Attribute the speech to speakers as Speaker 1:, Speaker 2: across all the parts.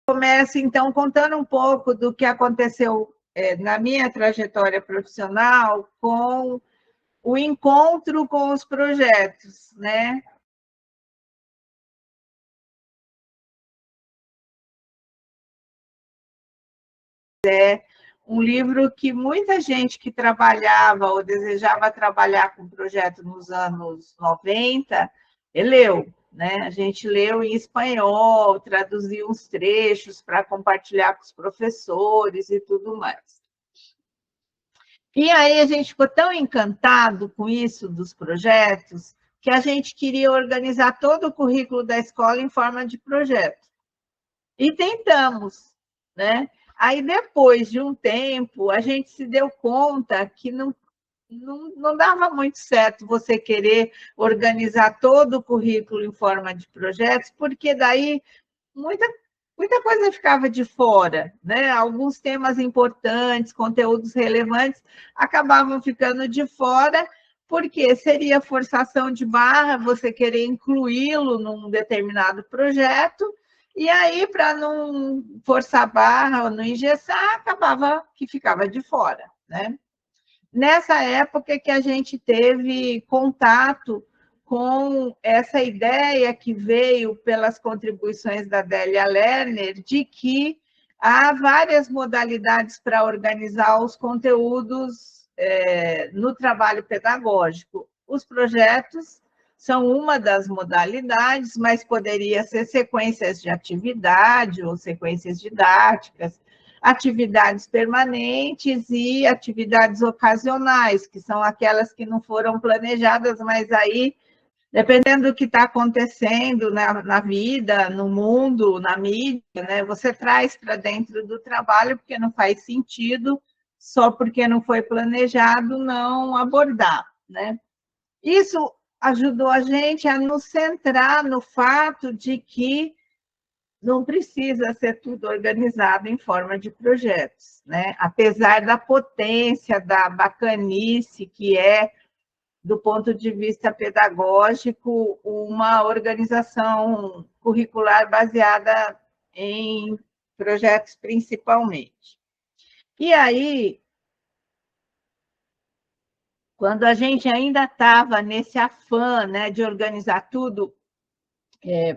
Speaker 1: Começo, então, contando um pouco do que aconteceu na minha trajetória profissional com o encontro com os projetos, né? Um livro que muita gente que trabalhava ou desejava trabalhar com projeto nos anos 90 leu, né? A gente leu em espanhol, traduziu uns trechos para compartilhar com os professores e tudo mais. E aí a gente ficou tão encantado com isso dos projetos que a gente queria organizar todo o currículo da escola em forma de projeto. E tentamos, né? Aí, depois de um tempo, a gente se deu conta que não dava muito certo você querer organizar todo o currículo em forma de projetos, porque daí muita coisa ficava de fora, né? Alguns temas importantes, conteúdos relevantes, acabavam ficando de fora, porque seria forçação de barra você querer incluí-lo num determinado projeto, e aí, para não forçar a barra ou não engessar, acabava que ficava de fora, né? Nessa época que a gente teve contato com essa ideia que veio pelas contribuições da Délia Lerner, de que há várias modalidades para organizar os conteúdos no trabalho pedagógico. Os projetos são uma das modalidades, mas poderia ser sequências de atividade ou sequências didáticas, atividades permanentes e atividades ocasionais, que são aquelas que não foram planejadas, mas aí, dependendo do que está acontecendo na vida, no mundo, na mídia, né, você traz para dentro do trabalho, porque não faz sentido, só porque não foi planejado, não abordar, né? Isso ajudou a gente a nos centrar no fato de que não precisa ser tudo organizado em forma de projetos, né? Apesar da potência, da bacanice que é, do ponto de vista pedagógico, uma organização curricular baseada em projetos principalmente. E aí, quando a gente ainda estava nesse afã, né, de organizar tudo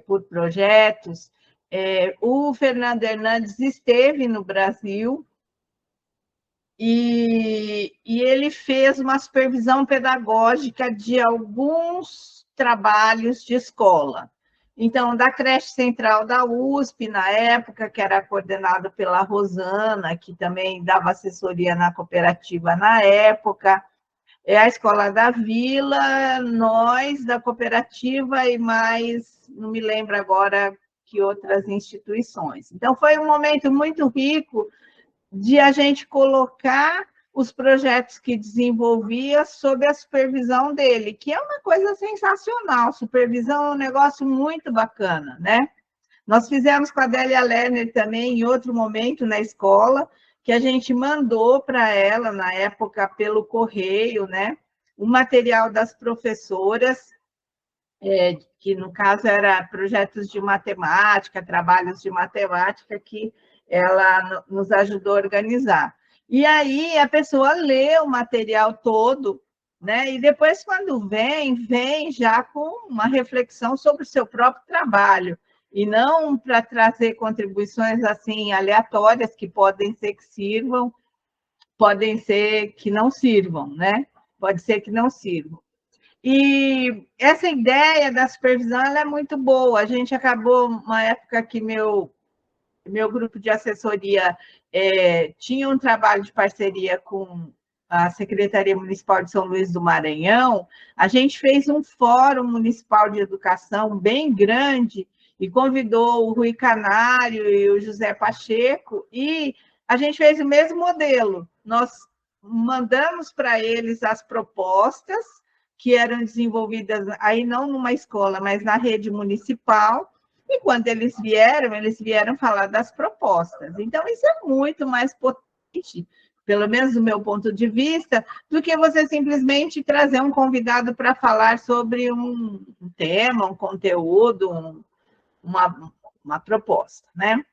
Speaker 1: por projetos, o Fernando Hernandes esteve no Brasil e ele fez uma supervisão pedagógica de alguns trabalhos de escola. Então, da creche central da USP, na época, que era coordenado pela Rosana, que também dava assessoria na cooperativa na época, a Escola da Vila, nós, da cooperativa, e mais, não me lembro agora que outras instituições. Então, foi um momento muito rico de a gente colocar os projetos que desenvolvia sob a supervisão dele, que é uma coisa sensacional. Supervisão é um negócio muito bacana, né? Nós fizemos com a Délia Lerner também, em outro momento na escola, que a gente mandou para ela, na época, pelo correio, né? O material das professoras, que no caso era projetos de matemática, trabalhos de matemática, que ela nos ajudou a organizar. E aí a pessoa lê o material todo, né? E depois, quando vem já com uma reflexão sobre o seu próprio trabalho, e não para trazer contribuições assim aleatórias que podem ser que sirvam, podem ser que não sirvam, né? Pode ser que não sirvam. E essa ideia da supervisão ela é muito boa. A gente acabou, uma época que meu grupo de assessoria tinha um trabalho de parceria com a Secretaria Municipal de São Luís do Maranhão, a gente fez um fórum municipal de educação bem grande e convidou o Rui Canário e o José Pacheco, e a gente fez o mesmo modelo. Nós mandamos para eles as propostas que eram desenvolvidas aí não numa escola, mas na rede municipal, e quando eles vieram falar das propostas. Então, isso é muito mais potente, pelo menos do meu ponto de vista, do que você simplesmente trazer um convidado para falar sobre um tema, um conteúdo, uma proposta, né?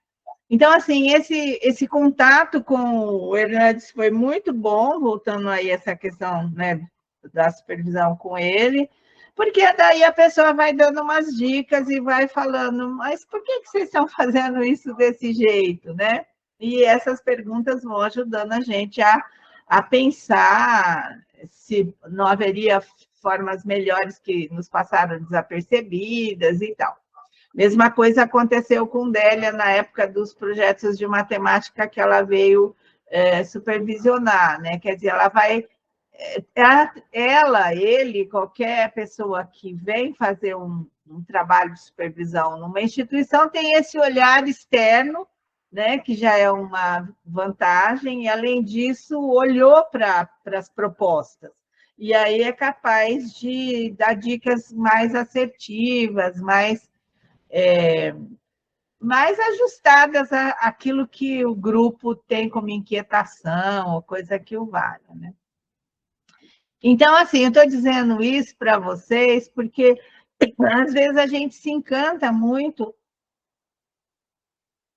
Speaker 1: Então, assim, esse contato com o Hernandes foi muito bom, voltando aí essa questão, né, da supervisão com ele, porque daí a pessoa vai dando umas dicas e vai falando, mas por que vocês estão fazendo isso desse jeito, né? E essas perguntas vão ajudando a gente a pensar se não haveria formas melhores que nos passaram desapercebidas e tal. Mesma coisa aconteceu com Délia na época dos projetos de matemática que ela veio supervisionar, né? Quer dizer, ela vai. Ela, ele, qualquer pessoa que vem fazer um trabalho de supervisão numa instituição tem esse olhar externo, né, que já é uma vantagem, e, além disso, olhou para as propostas. E aí é capaz de dar dicas mais assertivas, mais ajustadas àquilo que o grupo tem como inquietação, ou coisa que o valha, né? Então, assim, eu estou dizendo isso para vocês porque, às vezes, a gente se encanta muito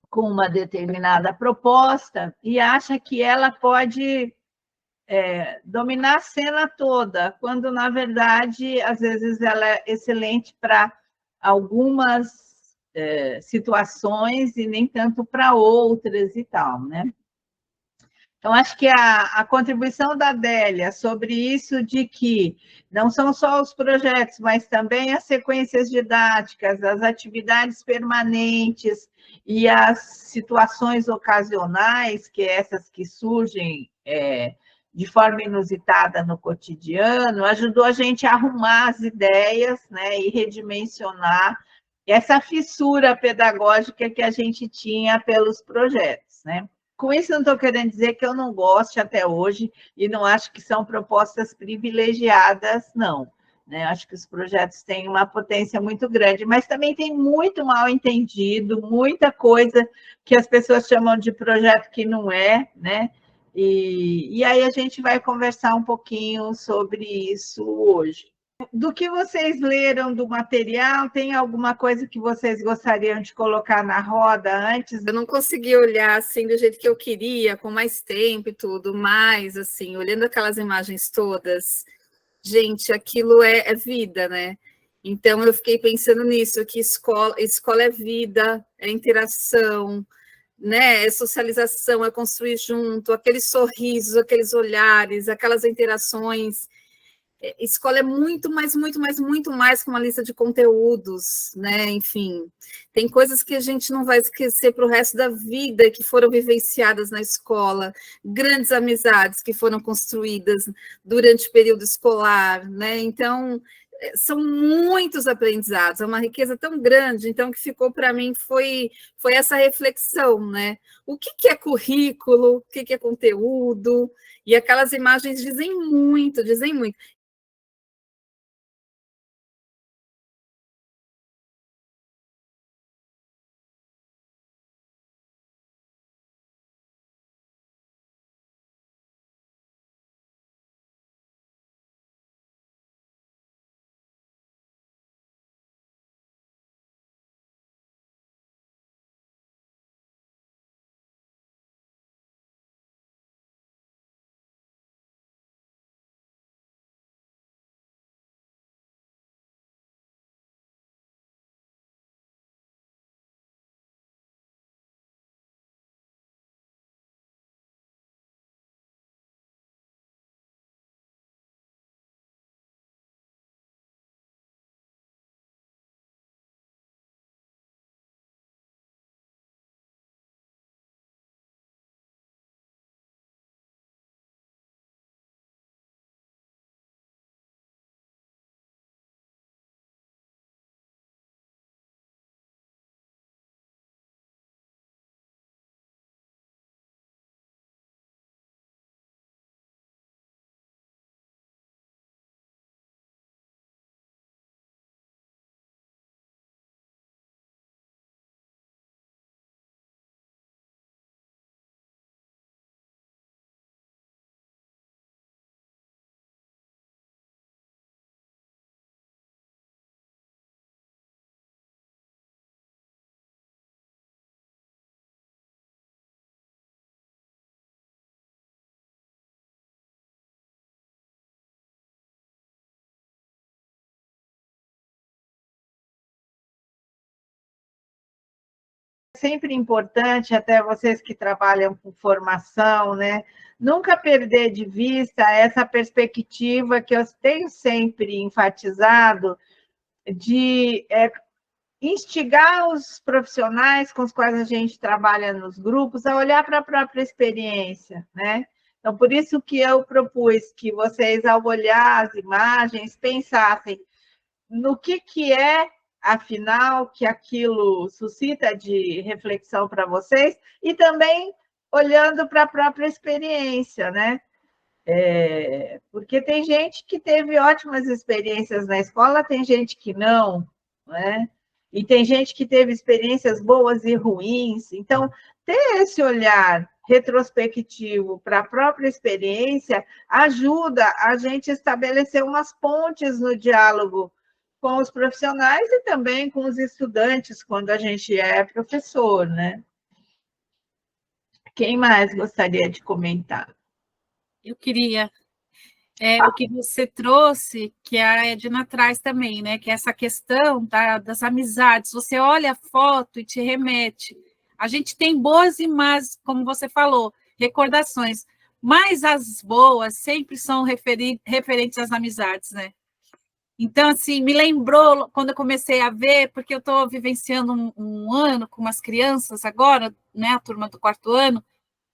Speaker 1: com uma determinada proposta e acha que ela pode dominar a cena toda, quando, na verdade, às vezes ela é excelente para algumas situações e nem tanto para outras e tal, né? Então, acho que a contribuição da Adélia sobre isso de que não são só os projetos, mas também as sequências didáticas, as atividades permanentes e as situações ocasionais, que é essas que surgem de forma inusitada no cotidiano, ajudou a gente a arrumar as ideias, né, e redimensionar essa fissura pedagógica que a gente tinha pelos projetos, né? Com isso, não estou querendo dizer que eu não goste até hoje e não acho que são propostas privilegiadas, não. Né? Acho que os projetos têm uma potência muito grande, mas também tem muito mal entendido, muita coisa que as pessoas chamam de projeto que não é, né? E aí a gente vai conversar um pouquinho sobre isso hoje. Do que vocês leram do material, tem alguma coisa que vocês gostariam de colocar na roda antes?
Speaker 2: Eu não consegui olhar assim do jeito que eu queria, com mais tempo e tudo, mas assim, olhando aquelas imagens todas, gente, aquilo é vida, né? Então eu fiquei pensando nisso, que escola é vida, é interação, né? É socialização, é construir junto, aqueles sorrisos, aqueles olhares, aquelas interações. Escola é muito mais que uma lista de conteúdos, né? Enfim, tem coisas que a gente não vai esquecer para o resto da vida que foram vivenciadas na escola, grandes amizades que foram construídas durante o período escolar, né? Então, são muitos aprendizados, é uma riqueza tão grande, então, que ficou para mim foi essa reflexão, né? O que é currículo, o que é conteúdo, e aquelas imagens dizem muito, dizem muito.
Speaker 1: sempre importante, até vocês que trabalham com formação, né? Nunca perder de vista essa perspectiva que eu tenho sempre enfatizado de instigar os profissionais com os quais a gente trabalha nos grupos a olhar para a própria experiência, né? Então, por isso que eu propus que vocês, ao olhar as imagens, pensassem no que é, afinal, que aquilo suscita de reflexão para vocês, e também olhando para a própria experiência, né? Porque tem gente que teve ótimas experiências na escola, tem gente que não, né? E tem gente que teve experiências boas e ruins. Então, ter esse olhar retrospectivo para a própria experiência ajuda a gente a estabelecer umas pontes no diálogo com os profissionais e também com os estudantes, quando a gente é professor, né? Quem mais gostaria de comentar?
Speaker 3: Eu queria o que você trouxe, que a Edna traz também, né? Que é essa questão das amizades. Você olha a foto e te remete. A gente tem boas e más, como você falou, recordações, mas as boas sempre são referentes às amizades, né? Então, assim, me lembrou quando eu comecei a ver, porque eu estou vivenciando um ano com umas crianças agora, né? A turma do 4º ano,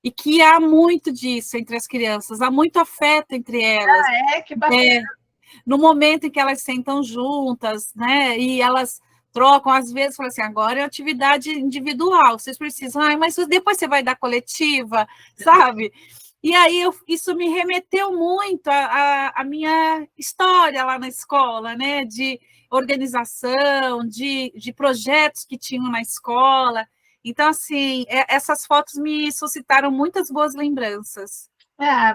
Speaker 3: e que há muito disso entre as crianças, há muito afeto entre elas.
Speaker 1: Que bacana.
Speaker 3: No momento em que elas sentam juntas, né, e elas trocam, às vezes, falam assim, agora é atividade individual, vocês precisam, mas depois você vai dar coletiva, sabe? E aí isso me remeteu muito à minha história lá na escola, né, de organização, de projetos que tinham na escola. Então, assim, essas fotos me suscitaram muitas boas lembranças.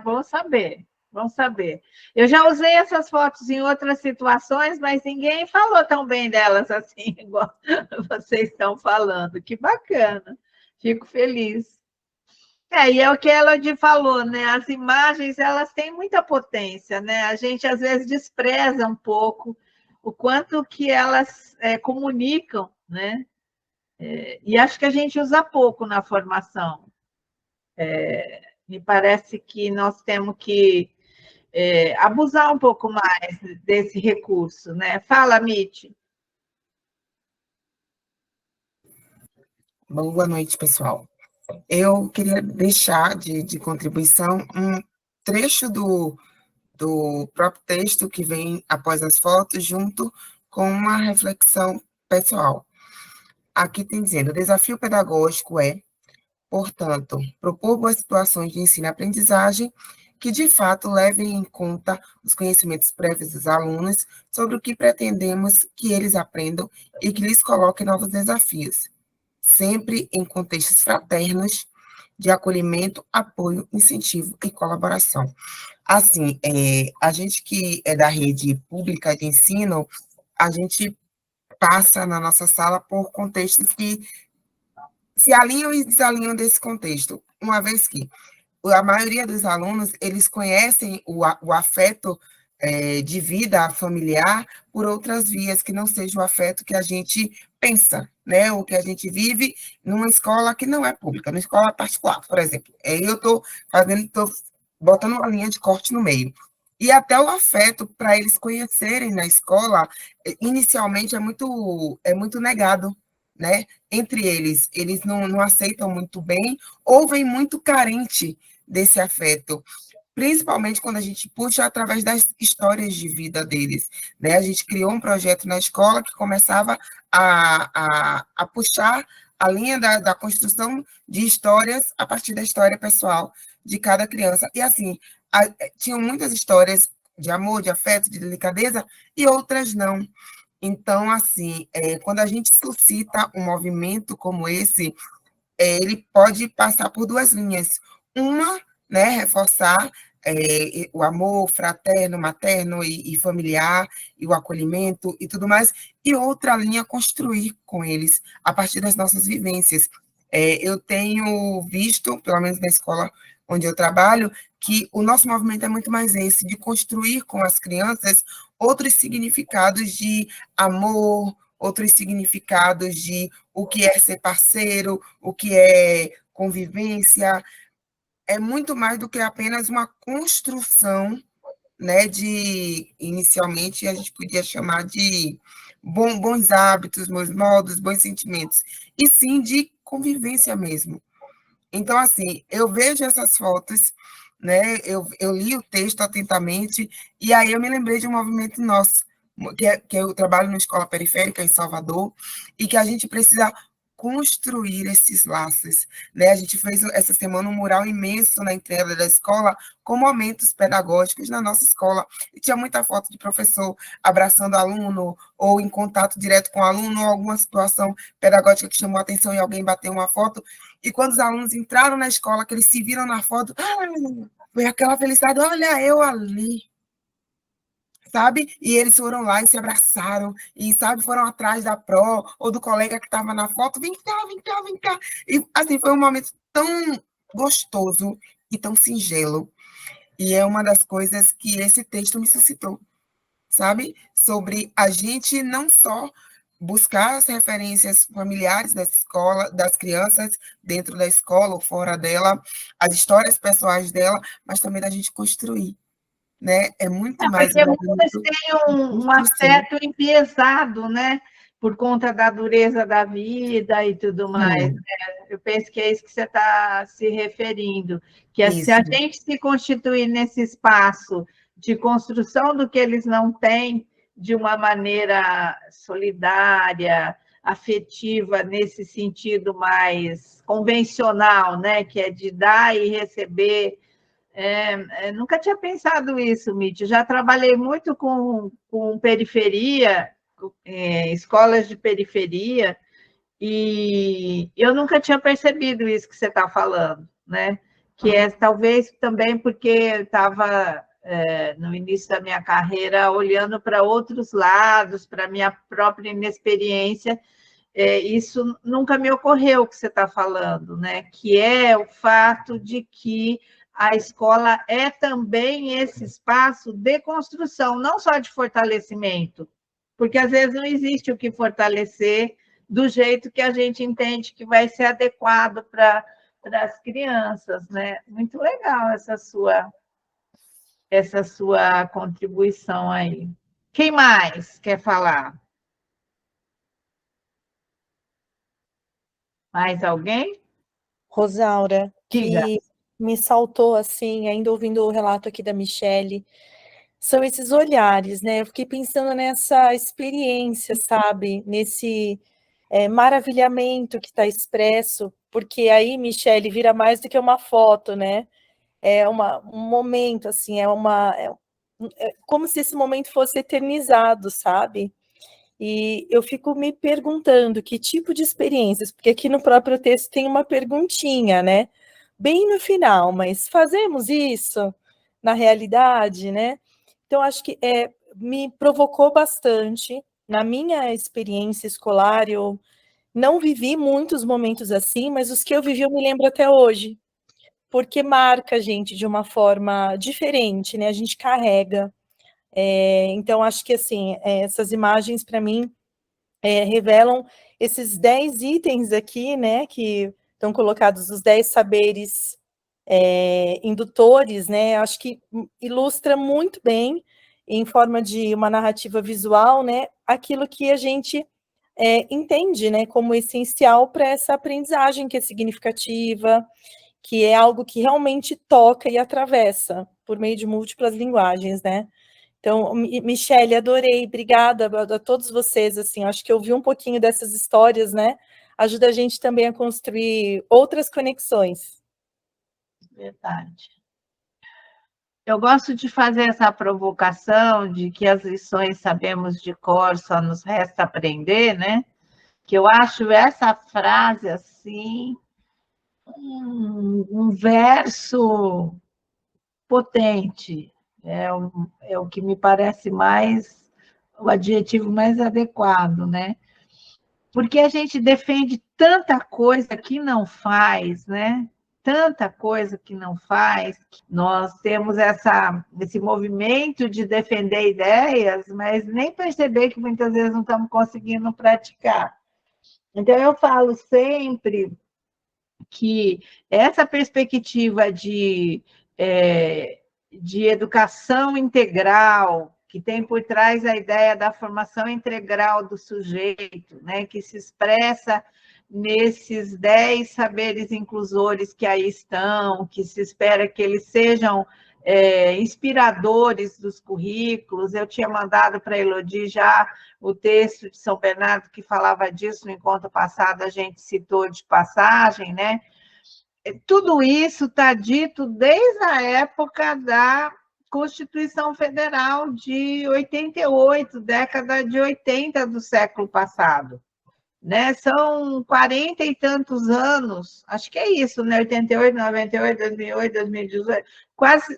Speaker 1: Bom saber, bom saber. Eu já usei essas fotos em outras situações, mas ninguém falou tão bem delas assim, igual vocês estão falando. Que bacana, fico feliz. E é o que a Elodie falou, né? As imagens, elas têm muita potência, né? A gente, às vezes, despreza um pouco o quanto que elas comunicam, né? E acho que a gente usa pouco na formação. Me parece que nós temos que abusar um pouco mais desse recurso, né? Fala, Mitch.
Speaker 4: Boa noite, pessoal. Eu queria deixar de contribuição um trecho do próprio texto que vem após as fotos, junto com uma reflexão pessoal. Aqui tem dizendo: o desafio pedagógico é, portanto, propor boas situações de ensino e aprendizagem que, de fato, levem em conta os conhecimentos prévios dos alunos sobre o que pretendemos que eles aprendam e que lhes coloquem novos desafios, sempre em contextos fraternos, de acolhimento, apoio, incentivo e colaboração. Assim, a gente que é da rede pública de ensino, a gente passa na nossa sala por contextos que se alinham e desalinham desse contexto, uma vez que a maioria dos alunos, eles conhecem o afeto de vida familiar por outras vias que não seja o afeto que a gente pensa, né? Ou que a gente vive numa escola que não é pública, numa escola particular, por exemplo. Aí eu estou botando uma linha de corte no meio. E até o afeto para eles conhecerem na escola, inicialmente é muito negado, né? Entre eles não aceitam muito bem ou vem muito carente desse afeto, principalmente quando a gente puxa através das histórias de vida deles, né? A gente criou um projeto na escola que começava a puxar a linha da construção de histórias a partir da história pessoal de cada criança. E, assim, tinham muitas histórias de amor, de afeto, de delicadeza, e outras não. Então, assim, quando a gente suscita um movimento como esse, ele pode passar por duas linhas. Uma, né, reforçar o amor fraterno, materno e familiar, e o acolhimento e tudo mais, e outra linha, construir com eles, a partir das nossas vivências. Eu tenho visto, pelo menos na escola onde eu trabalho, que o nosso movimento é muito mais esse, de construir com as crianças outros significados de amor, outros significados de o que é ser parceiro, o que é convivência. É muito mais do que apenas uma construção, né, de, inicialmente, a gente podia chamar de bons hábitos, bons modos, bons sentimentos, e sim de convivência mesmo. Então, assim, eu vejo essas fotos, né, eu li o texto atentamente, e aí eu me lembrei de um movimento nosso, que eu trabalho numa escola periférica em Salvador, e que a gente precisa construir esses laços, né? A gente fez essa semana um mural imenso na entrada da escola com momentos pedagógicos na nossa escola. E tinha muita foto de professor abraçando aluno ou em contato direto com o aluno ou alguma situação pedagógica que chamou a atenção e alguém bateu uma foto. E quando os alunos entraram na escola, que eles se viram na foto, foi aquela felicidade, olha eu ali, sabe? E eles foram lá e se abraçaram, e, sabe, foram atrás da pró, ou do colega que estava na foto, vem cá, vem cá, vem cá. E, assim, foi um momento tão gostoso e tão singelo. E é uma das coisas que esse texto me suscitou, sabe? Sobre a gente não só buscar as referências familiares da escola, das crianças, dentro da escola ou fora dela, as histórias pessoais dela, mas também da gente construir, né? É muito mais
Speaker 1: porque
Speaker 4: um
Speaker 1: muitas
Speaker 4: movimento
Speaker 1: têm
Speaker 4: de
Speaker 1: um
Speaker 4: construção.
Speaker 1: afeto enviesado, né? Por conta da dureza da vida e tudo mais.
Speaker 4: Sim,
Speaker 1: Eu penso que é isso que você está se referindo, que se a
Speaker 4: isso,
Speaker 1: gente se constituir nesse espaço de construção do que eles não têm, de uma maneira solidária, afetiva, nesse sentido mais convencional, né? Que é de dar e receber. Nunca tinha pensado isso, Mitch. Já trabalhei muito com periferia, escolas de periferia, e eu nunca tinha percebido isso que você está falando, né? Que é talvez também porque eu estava no início da minha carreira olhando para outros lados, para a minha própria inexperiência. Isso nunca me ocorreu o que você está falando, né? Que é o fato de que a escola é também esse espaço de construção, não só de fortalecimento, porque às vezes não existe o que fortalecer do jeito que a gente entende que vai ser adequado para as crianças, né? Muito legal essa sua contribuição aí. Quem mais quer falar? Mais alguém?
Speaker 5: Rosaura,
Speaker 1: Diga.
Speaker 5: que me saltou assim, ainda ouvindo o relato aqui da Michele, são esses olhares, né? Eu fiquei pensando nessa experiência, sabe? Nesse maravilhamento que está expresso, porque aí, Michele, vira mais do que uma foto, né? É um momento, assim, é como se esse momento fosse eternizado, sabe? E eu fico me perguntando que tipo de experiências, porque aqui no próprio texto tem uma perguntinha, né? Bem no final, mas fazemos isso na realidade, né? Então, acho que me provocou bastante. Na minha experiência escolar, eu não vivi muitos momentos assim, mas os que eu vivi eu me lembro até hoje, porque marca a gente de uma forma diferente, né? A gente carrega. Então, acho que assim, essas imagens, para mim, revelam esses 10 itens aqui, né? Que estão colocados, os 10 saberes indutores, né? Acho que ilustra muito bem, em forma de uma narrativa visual, né? Aquilo que a gente entende, né? Como essencial para essa aprendizagem que é significativa, que é algo que realmente toca e atravessa por meio de múltiplas linguagens, né? Então, Michele, adorei, obrigada a todos vocês, assim, acho que ouvir um pouquinho dessas histórias, né, ajuda a gente também a construir outras conexões.
Speaker 1: Verdade. Eu gosto de fazer essa provocação de que as lições sabemos de cor, só nos resta aprender, né? Que eu acho essa frase assim um verso potente. É o que me parece mais o adjetivo mais adequado, né? Porque a gente defende tanta coisa que não faz, né? tanta coisa que não faz. Nós temos esse movimento de defender ideias, mas nem perceber que muitas vezes não estamos conseguindo praticar. Então, eu falo sempre que essa perspectiva de educação integral, que tem por trás a ideia da formação integral do sujeito, né, que se expressa nesses 10 saberes inclusores que aí estão, que se espera que eles sejam inspiradores dos currículos. Eu tinha mandado para a Elodie já o texto de São Bernardo que falava disso no encontro passado, a gente citou de passagem, né? Tudo isso está dito desde a época da Constituição Federal de 88, década de 80 do século passado. Né? São 40 e tantos anos, acho que é isso, né? 88, 98, 2008, 2018,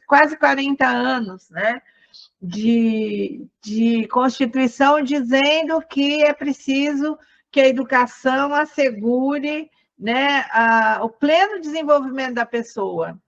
Speaker 1: quase 40 anos, né? De Constituição dizendo que é preciso que a educação assegure, né, o pleno desenvolvimento da pessoa.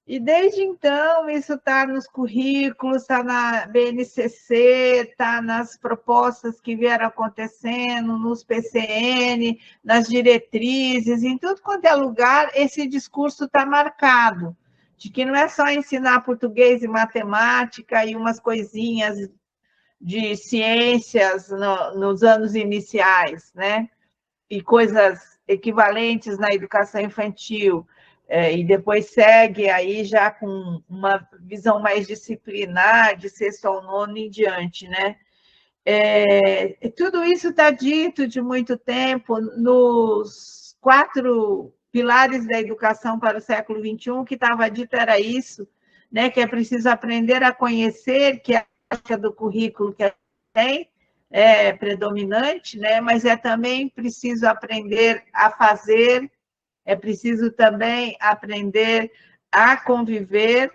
Speaker 1: E desde então, isso está nos currículos, está na BNCC, está nas propostas que vieram acontecendo, nos PCN, nas diretrizes, em tudo quanto é lugar, esse discurso está marcado, de que não é só ensinar português e matemática e umas coisinhas de ciências nos anos iniciais, né? E coisas equivalentes na educação infantil, e depois segue aí já com uma visão mais disciplinar, de sexto ao nono em diante, né? Tudo isso está dito de muito tempo nos 4 pilares da educação para o século XXI, o que estava dito era isso, né? Que é preciso aprender a conhecer, que é a do currículo que tem, é predominante, né? Mas também preciso aprender a fazer, é preciso também aprender a conviver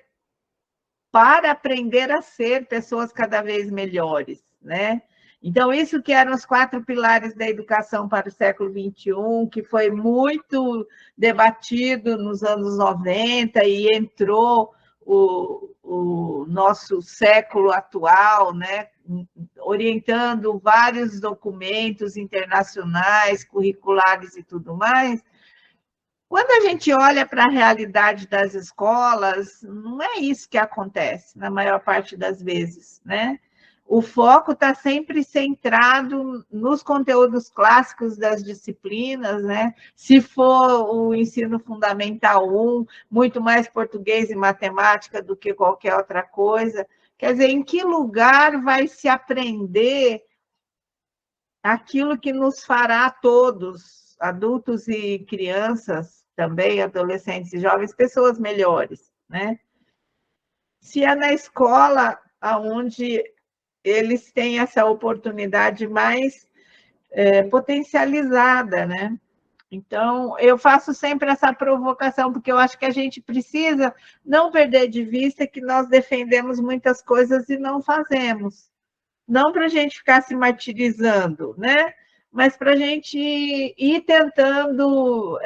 Speaker 1: para aprender a ser pessoas cada vez melhores, né? Então, isso que eram os 4 pilares da educação para o século XXI, que foi muito debatido nos anos 90 e entrou o nosso século atual, né? Orientando vários documentos internacionais, curriculares e tudo mais. Quando a gente olha para a realidade das escolas, não é isso que acontece, na maior parte das vezes, né? O foco está sempre centrado nos conteúdos clássicos das disciplinas, né? Se for o ensino fundamental 1, muito mais português e matemática do que qualquer outra coisa. Quer dizer, em que lugar vai se aprender aquilo que nos fará todos, adultos e crianças, também adolescentes e jovens, pessoas melhores, né? Se é na escola onde eles têm essa oportunidade mais potencializada, né? Então, eu faço sempre essa provocação, porque eu acho que a gente precisa não perder de vista que nós defendemos muitas coisas e não fazemos. Não para a gente ficar se martirizando, né? Mas para a gente ir tentando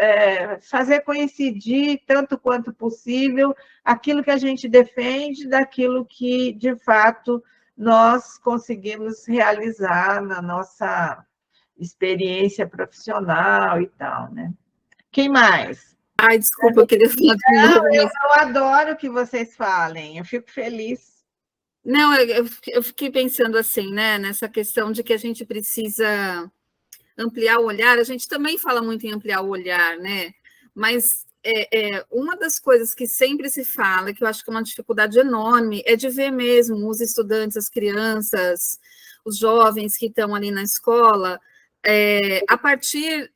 Speaker 1: fazer coincidir, tanto quanto possível, aquilo que a gente defende daquilo que, de fato, nós conseguimos realizar na nossa experiência profissional e tal, né? Quem mais?
Speaker 2: Ai, desculpa, eu queria falar de novo.
Speaker 1: Não, eu adoro que vocês falem, eu fico feliz.
Speaker 2: Não, eu fiquei pensando assim, né, nessa questão de que a gente precisa ampliar o olhar. A gente também fala muito em ampliar o olhar, né? Mas uma das coisas que sempre se fala, que eu acho que é uma dificuldade enorme, é de ver mesmo os estudantes, as crianças, os jovens que estão ali na escola, a partir,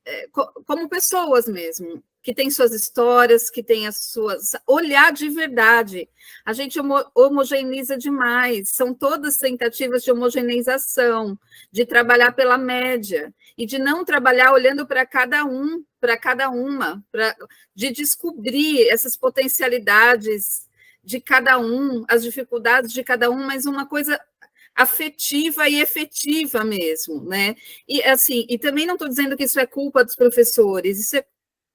Speaker 2: como pessoas mesmo, que têm suas histórias, que têm as suas... Olhar de verdade. A gente homogeneiza demais. São todas tentativas de homogeneização, de trabalhar pela média, e de não trabalhar olhando para cada um, para cada uma, de descobrir essas potencialidades de cada um, as dificuldades de cada um, mas uma coisa afetiva e efetiva mesmo, né? E assim, e também não estou dizendo que isso é culpa dos professores, isso é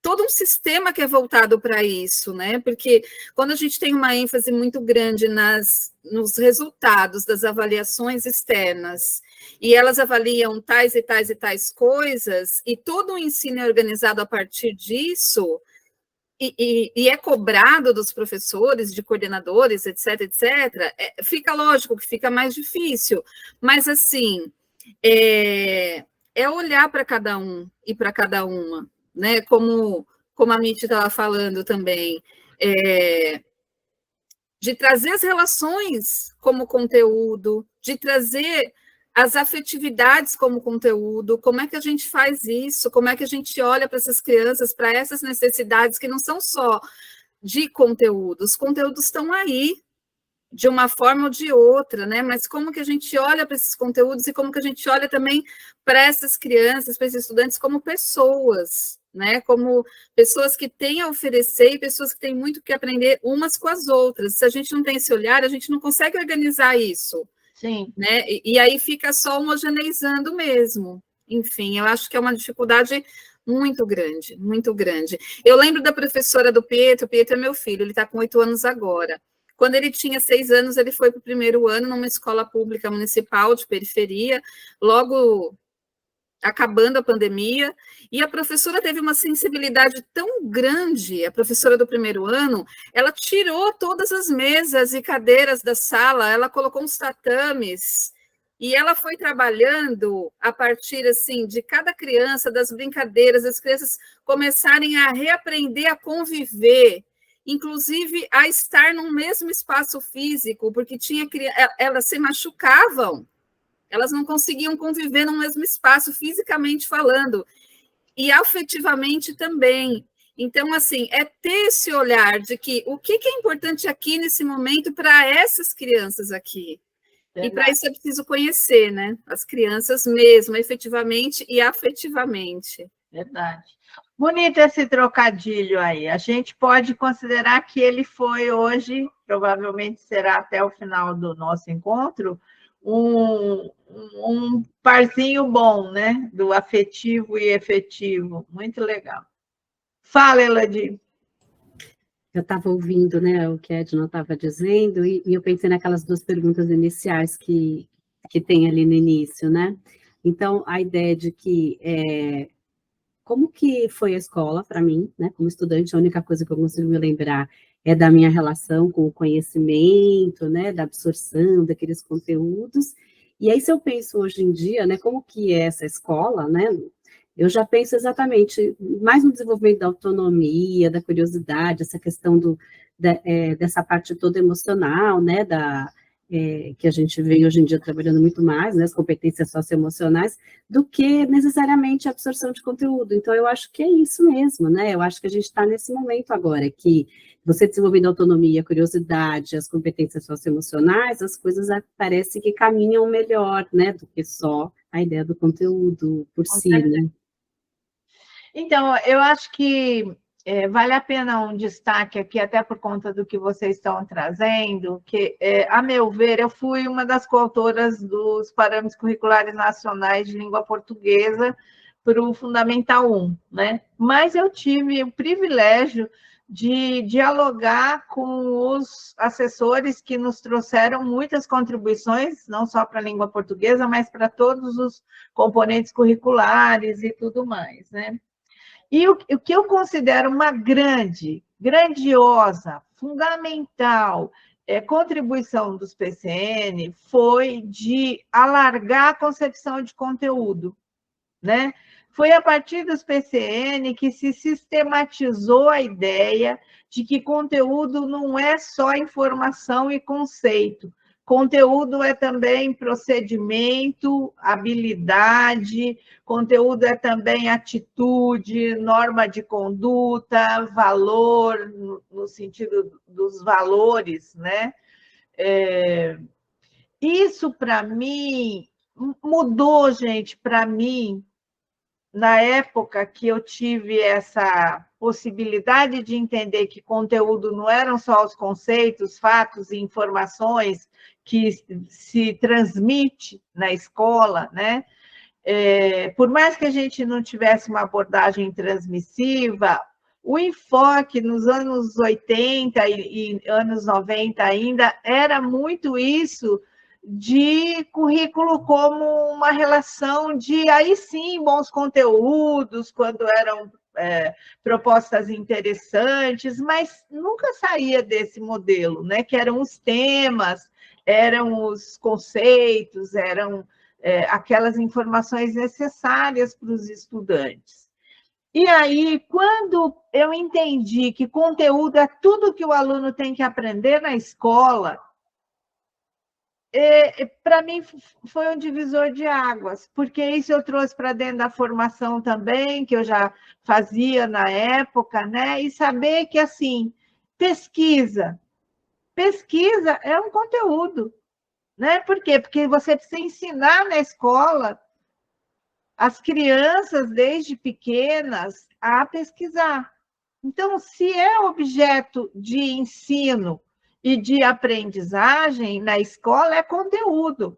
Speaker 2: todo um sistema que é voltado para isso, né? Porque quando a gente tem uma ênfase muito grande nos resultados das avaliações externas, e elas avaliam tais e tais e tais coisas, e todo o ensino é organizado a partir disso, e é cobrado dos professores, de coordenadores, etc., etc., fica lógico que fica mais difícil, mas assim, é olhar para cada um e para cada uma, né? Como a Mitty estava falando também, de trazer as relações como conteúdo, de trazer as afetividades como conteúdo, como é que a gente faz isso, como é que a gente olha para essas crianças, para essas necessidades que não são só de conteúdo, os conteúdos estão aí, de uma forma ou de outra, né? Mas como que a gente olha para esses conteúdos e como que a gente olha também para essas crianças, para esses estudantes como pessoas, né? Como pessoas que têm a oferecer e pessoas que têm muito que aprender umas com as outras. Se a gente não tem esse olhar, a gente não consegue organizar isso.
Speaker 1: Sim.
Speaker 2: Né? E aí fica só homogeneizando mesmo. Enfim, eu acho que é uma dificuldade muito grande, muito grande. Eu lembro da professora do Pietro, o Pietro é meu filho, ele está com 8 anos agora. Quando ele tinha 6 anos, ele foi para o primeiro ano numa escola pública municipal de periferia, logo acabando a pandemia, e a professora teve uma sensibilidade tão grande, a professora do primeiro ano, ela tirou todas as mesas e cadeiras da sala, ela colocou uns tatames, e ela foi trabalhando a partir, assim, de cada criança, das brincadeiras, as crianças começarem a reaprender a conviver, inclusive a estar no mesmo espaço físico, porque elas se machucavam, elas não conseguiam conviver no mesmo espaço, fisicamente falando, e afetivamente também. Então, assim, é ter esse olhar de que o que é importante aqui nesse momento para essas crianças aqui. Verdade. E para isso é preciso conhecer, né? As crianças mesmo, efetivamente e afetivamente.
Speaker 1: Verdade. Bonito esse trocadilho aí. A gente pode considerar que ele foi hoje, provavelmente será até o final do nosso encontro, um parzinho bom, né? Do afetivo e efetivo. Muito legal. Fala, Elodie.
Speaker 6: Eu estava ouvindo, né, o que a Edna estava dizendo, e eu pensei naquelas 2 perguntas iniciais que tem ali no início, né? Então, a ideia de que como que foi a escola para mim, né? Como estudante, a única coisa que eu consigo me lembrar é da minha relação com o conhecimento, né? Da absorção daqueles conteúdos. E aí, se eu penso hoje em dia, né? Como que é essa escola, né? Eu já penso exatamente mais no desenvolvimento da autonomia, da curiosidade, essa questão dessa parte toda emocional, né? Que a gente vê hoje em dia trabalhando muito mais, né, as competências socioemocionais, do que necessariamente a absorção de conteúdo. Então, eu acho que é isso mesmo, né? Eu acho que a gente está nesse momento agora, que você desenvolvendo a autonomia, a curiosidade, as competências socioemocionais, as coisas parece que caminham melhor, né, do que só a ideia do conteúdo por si, né?
Speaker 1: Então, eu acho que vale a pena um destaque aqui, até por conta do que vocês estão trazendo, que, a meu ver, eu fui uma das coautoras dos parâmetros curriculares nacionais de língua portuguesa para o Fundamental 1, né? Mas eu tive o privilégio de dialogar com os assessores que nos trouxeram muitas contribuições, não só para a língua portuguesa, mas para todos os componentes curriculares e tudo mais, né? E o que eu considero uma grandiosa, fundamental contribuição dos PCN foi de alargar a concepção de conteúdo, né? Foi a partir dos PCN que se sistematizou a ideia de que conteúdo não é só informação e conceito. Conteúdo é também procedimento, habilidade, conteúdo é também atitude, norma de conduta, valor, no sentido dos valores, né? Isso, para mim, mudou, gente, para mim, na época que eu tive essa possibilidade de entender que conteúdo não eram só os conceitos, fatos e informações que se transmite na escola, né? Por mais que a gente não tivesse uma abordagem transmissiva, o enfoque nos anos 80 e anos 90 ainda era muito isso de currículo como uma relação de, aí sim, bons conteúdos, quando eram propostas interessantes, mas nunca saía desse modelo, né? Que eram os temas, eram os conceitos, eram aquelas informações necessárias para os estudantes. E aí, quando eu entendi que conteúdo é tudo que o aluno tem que aprender na escola, para mim foi um divisor de águas, porque isso eu trouxe para dentro da formação também, que eu já fazia na época, né? E saber que, assim, pesquisa é um conteúdo, né? Por quê? Porque você precisa ensinar na escola as crianças, desde pequenas, a pesquisar. Então, se é objeto de ensino e de aprendizagem na escola, é conteúdo,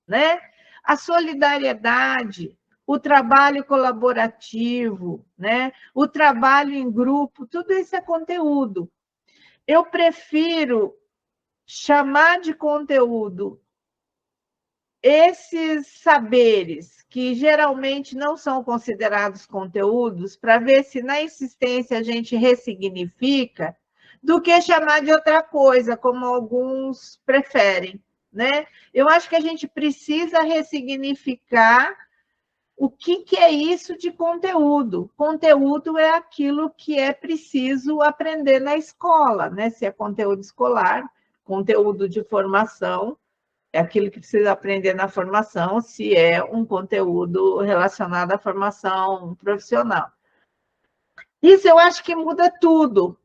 Speaker 1: né? A solidariedade, o trabalho colaborativo, né? O trabalho em grupo, tudo isso é conteúdo. Eu prefiro chamar de conteúdo esses saberes que geralmente não são considerados conteúdos, para ver se na insistência a gente ressignifica, do que chamar de outra coisa, como alguns preferem, né? Eu acho que a gente precisa ressignificar o que é isso de conteúdo. Conteúdo é aquilo que é preciso aprender na escola, né? Se é conteúdo escolar, conteúdo de formação, é aquilo que precisa aprender na formação, se é um conteúdo relacionado à formação profissional. Isso eu acho que muda tudo,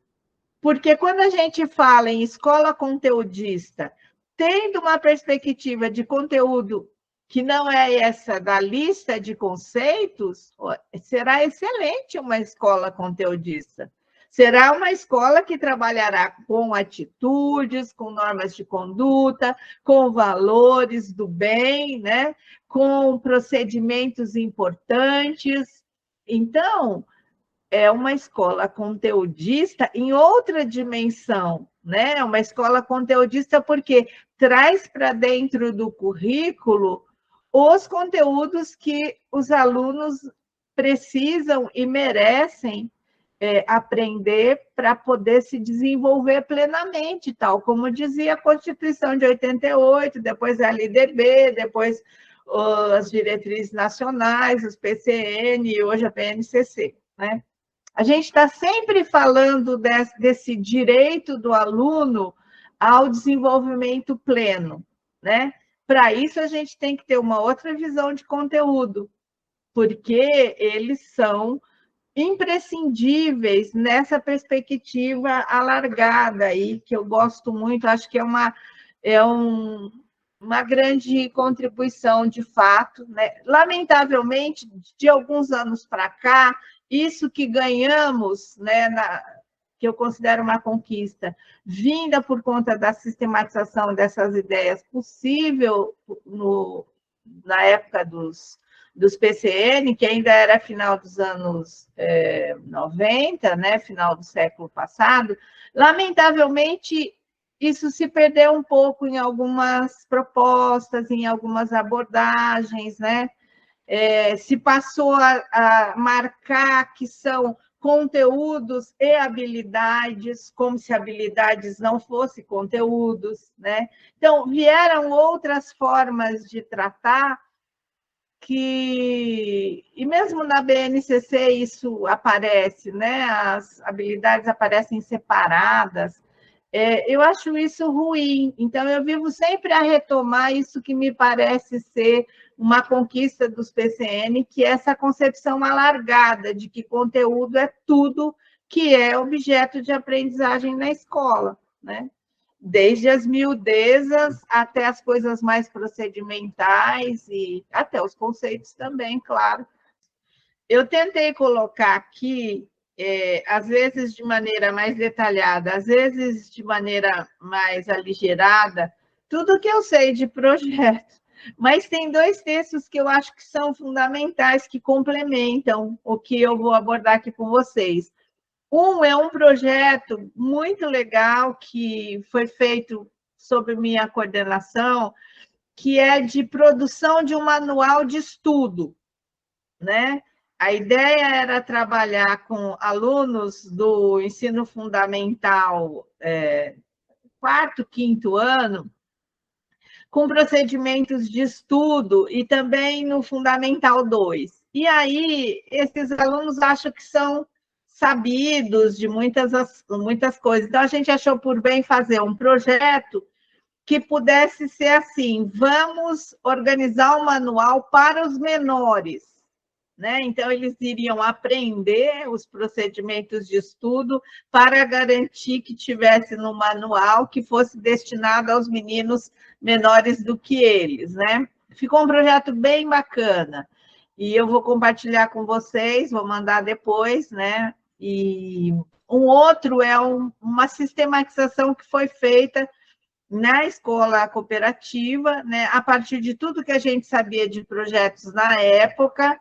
Speaker 1: porque quando a gente fala em escola conteudista, tendo uma perspectiva de conteúdo que não é essa da lista de conceitos, será excelente uma escola conteudista. Será uma escola que trabalhará com atitudes, com normas de conduta, com valores do bem, né? Com procedimentos importantes. Então, é uma escola conteudista em outra dimensão, né? Uma escola conteudista porque traz para dentro do currículo os conteúdos que os alunos precisam e merecem aprender para poder se desenvolver plenamente, tal como dizia a Constituição de 88, depois a LDB, depois as diretrizes nacionais, os PCN e hoje a PNCC, né? A gente está sempre falando desse direito do aluno ao desenvolvimento pleno, né? Para isso, a gente tem que ter uma outra visão de conteúdo, porque eles são imprescindíveis nessa perspectiva alargada aí, que eu gosto muito, acho que é uma grande contribuição, de fato, né? Lamentavelmente, de alguns anos para cá, isso que ganhamos, né, que eu considero uma conquista, vinda por conta da sistematização dessas ideias possível na época dos PCN, que ainda era final dos anos 90, né, final do século passado, lamentavelmente, isso se perdeu um pouco em algumas propostas, em algumas abordagens, né? Se passou a marcar que são conteúdos e habilidades, como se habilidades não fossem conteúdos, né? Então, vieram outras formas de tratar e mesmo na BNCC isso aparece, né? As habilidades aparecem separadas. Eu acho isso ruim, então eu vivo sempre a retomar isso que me parece ser uma conquista dos PCN, que é essa concepção alargada de que conteúdo é tudo que é objeto de aprendizagem na escola, né? Desde as miudezas até as coisas mais procedimentais e até os conceitos também, claro. Eu tentei colocar aqui, às vezes de maneira mais detalhada, às vezes de maneira mais aligerada, tudo que eu sei de projeto. Mas tem dois textos que eu acho que são fundamentais, que complementam o que eu vou abordar aqui com vocês. É um projeto muito legal que foi feito sob minha coordenação, que é de produção de um manual de estudo, né? A ideia era trabalhar com alunos do ensino fundamental, quarto, quinto ano, com procedimentos de estudo e também no Fundamental 2. E aí, esses alunos acham que são sabidos de muitas coisas. Então, a gente achou por bem fazer um projeto que pudesse ser assim: vamos organizar um manual para os menores, né? Então, eles iriam aprender os procedimentos de estudo para garantir que tivesse no manual que fosse destinado aos meninos menores do que eles, né? Ficou um projeto bem bacana. E eu vou compartilhar com vocês, vou mandar depois, né? E um outro é uma sistematização que foi feita na escola cooperativa, né? A partir de tudo que a gente sabia de projetos na época,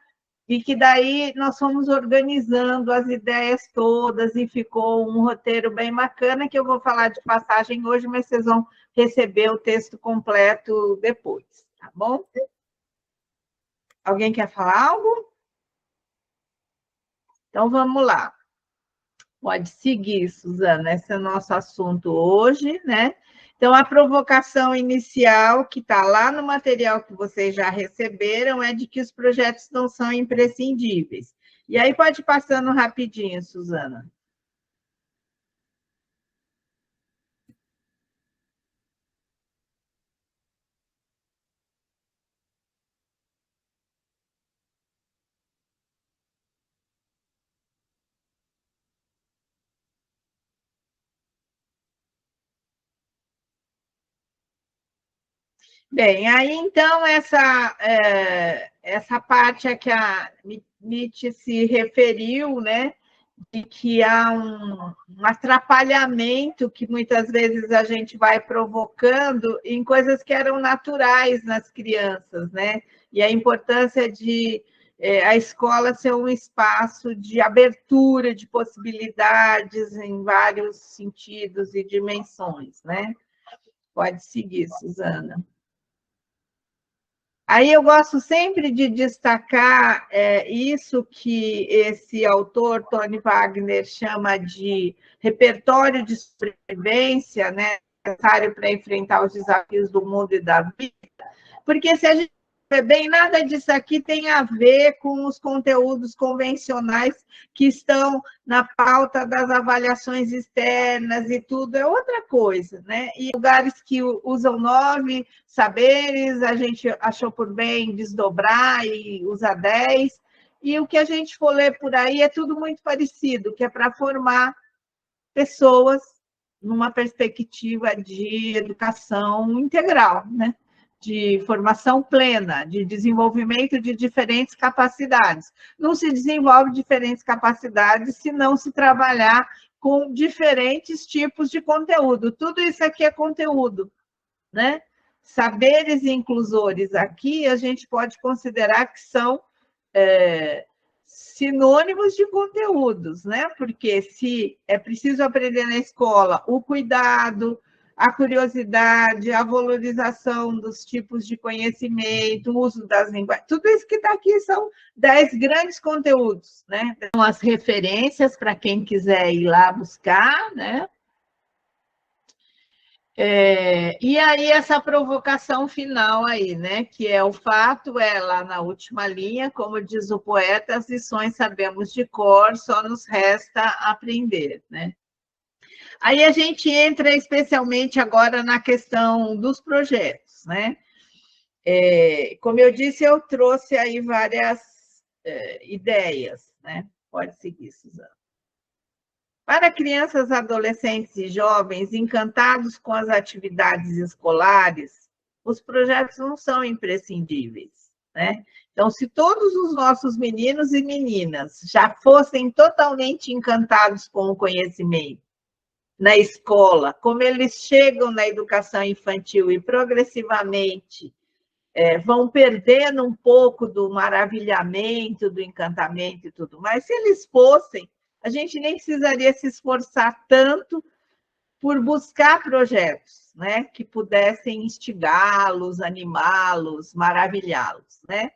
Speaker 1: e que daí nós fomos organizando as ideias todas e ficou um roteiro bem bacana, que eu vou falar de passagem hoje, mas vocês vão receber o texto completo depois, tá bom? Alguém quer falar algo? Então, vamos lá. Pode seguir, Suzana, esse é o nosso assunto hoje, né? Então, a provocação inicial, que está lá no material que vocês já receberam, é de que os projetos não são imprescindíveis. E aí pode ir passando rapidinho, Suzana. Bem, aí então essa parte a que a Nietzsche se referiu, né, de que há um atrapalhamento que muitas vezes a gente vai provocando em coisas que eram naturais nas crianças, né? E a importância de a escola ser um espaço de abertura de possibilidades em vários sentidos e dimensões, né? Pode seguir, Suzana. Aí eu gosto sempre de destacar isso que esse autor, Tony Wagner, chama de repertório de sobrevivência, né, necessário para enfrentar os desafios do mundo e da vida, porque se a gente ver bem, nada disso aqui tem a ver com os conteúdos convencionais que estão na pauta das avaliações externas e tudo, é outra coisa, né? E lugares que usam 9 saberes, a gente achou por bem desdobrar e usar 10, e o que a gente for ler por aí é tudo muito parecido, que é para formar pessoas numa perspectiva de educação integral, né? De formação plena, de desenvolvimento de diferentes capacidades. Não se desenvolve diferentes capacidades se não se trabalhar com diferentes tipos de conteúdo. Tudo isso aqui é conteúdo, né? Saberes inclusores aqui, a gente pode considerar que são sinônimos de conteúdos, né? Porque se é preciso aprender na escola o cuidado, a curiosidade, a valorização dos tipos de conhecimento, o uso das linguagens, tudo isso que está aqui são 10 grandes conteúdos, né? São as referências para quem quiser ir lá buscar, né? E aí essa provocação final aí, né? Que é o fato, lá na última linha, como diz o poeta, as lições sabemos de cor, só nos resta aprender, né? Aí a gente entra especialmente agora na questão dos projetos, né? Como eu disse, eu trouxe aí várias ideias, né? Pode seguir, Suzana. Para crianças, adolescentes e jovens encantados com as atividades escolares, os projetos não são imprescindíveis, né? Então, se todos os nossos meninos e meninas já fossem totalmente encantados com o conhecimento na escola, como eles chegam na educação infantil e progressivamente vão perdendo um pouco do maravilhamento, do encantamento e tudo mais, se eles fossem, a gente nem precisaria se esforçar tanto por buscar projetos, né, que pudessem instigá-los, animá-los, maravilhá-los, né?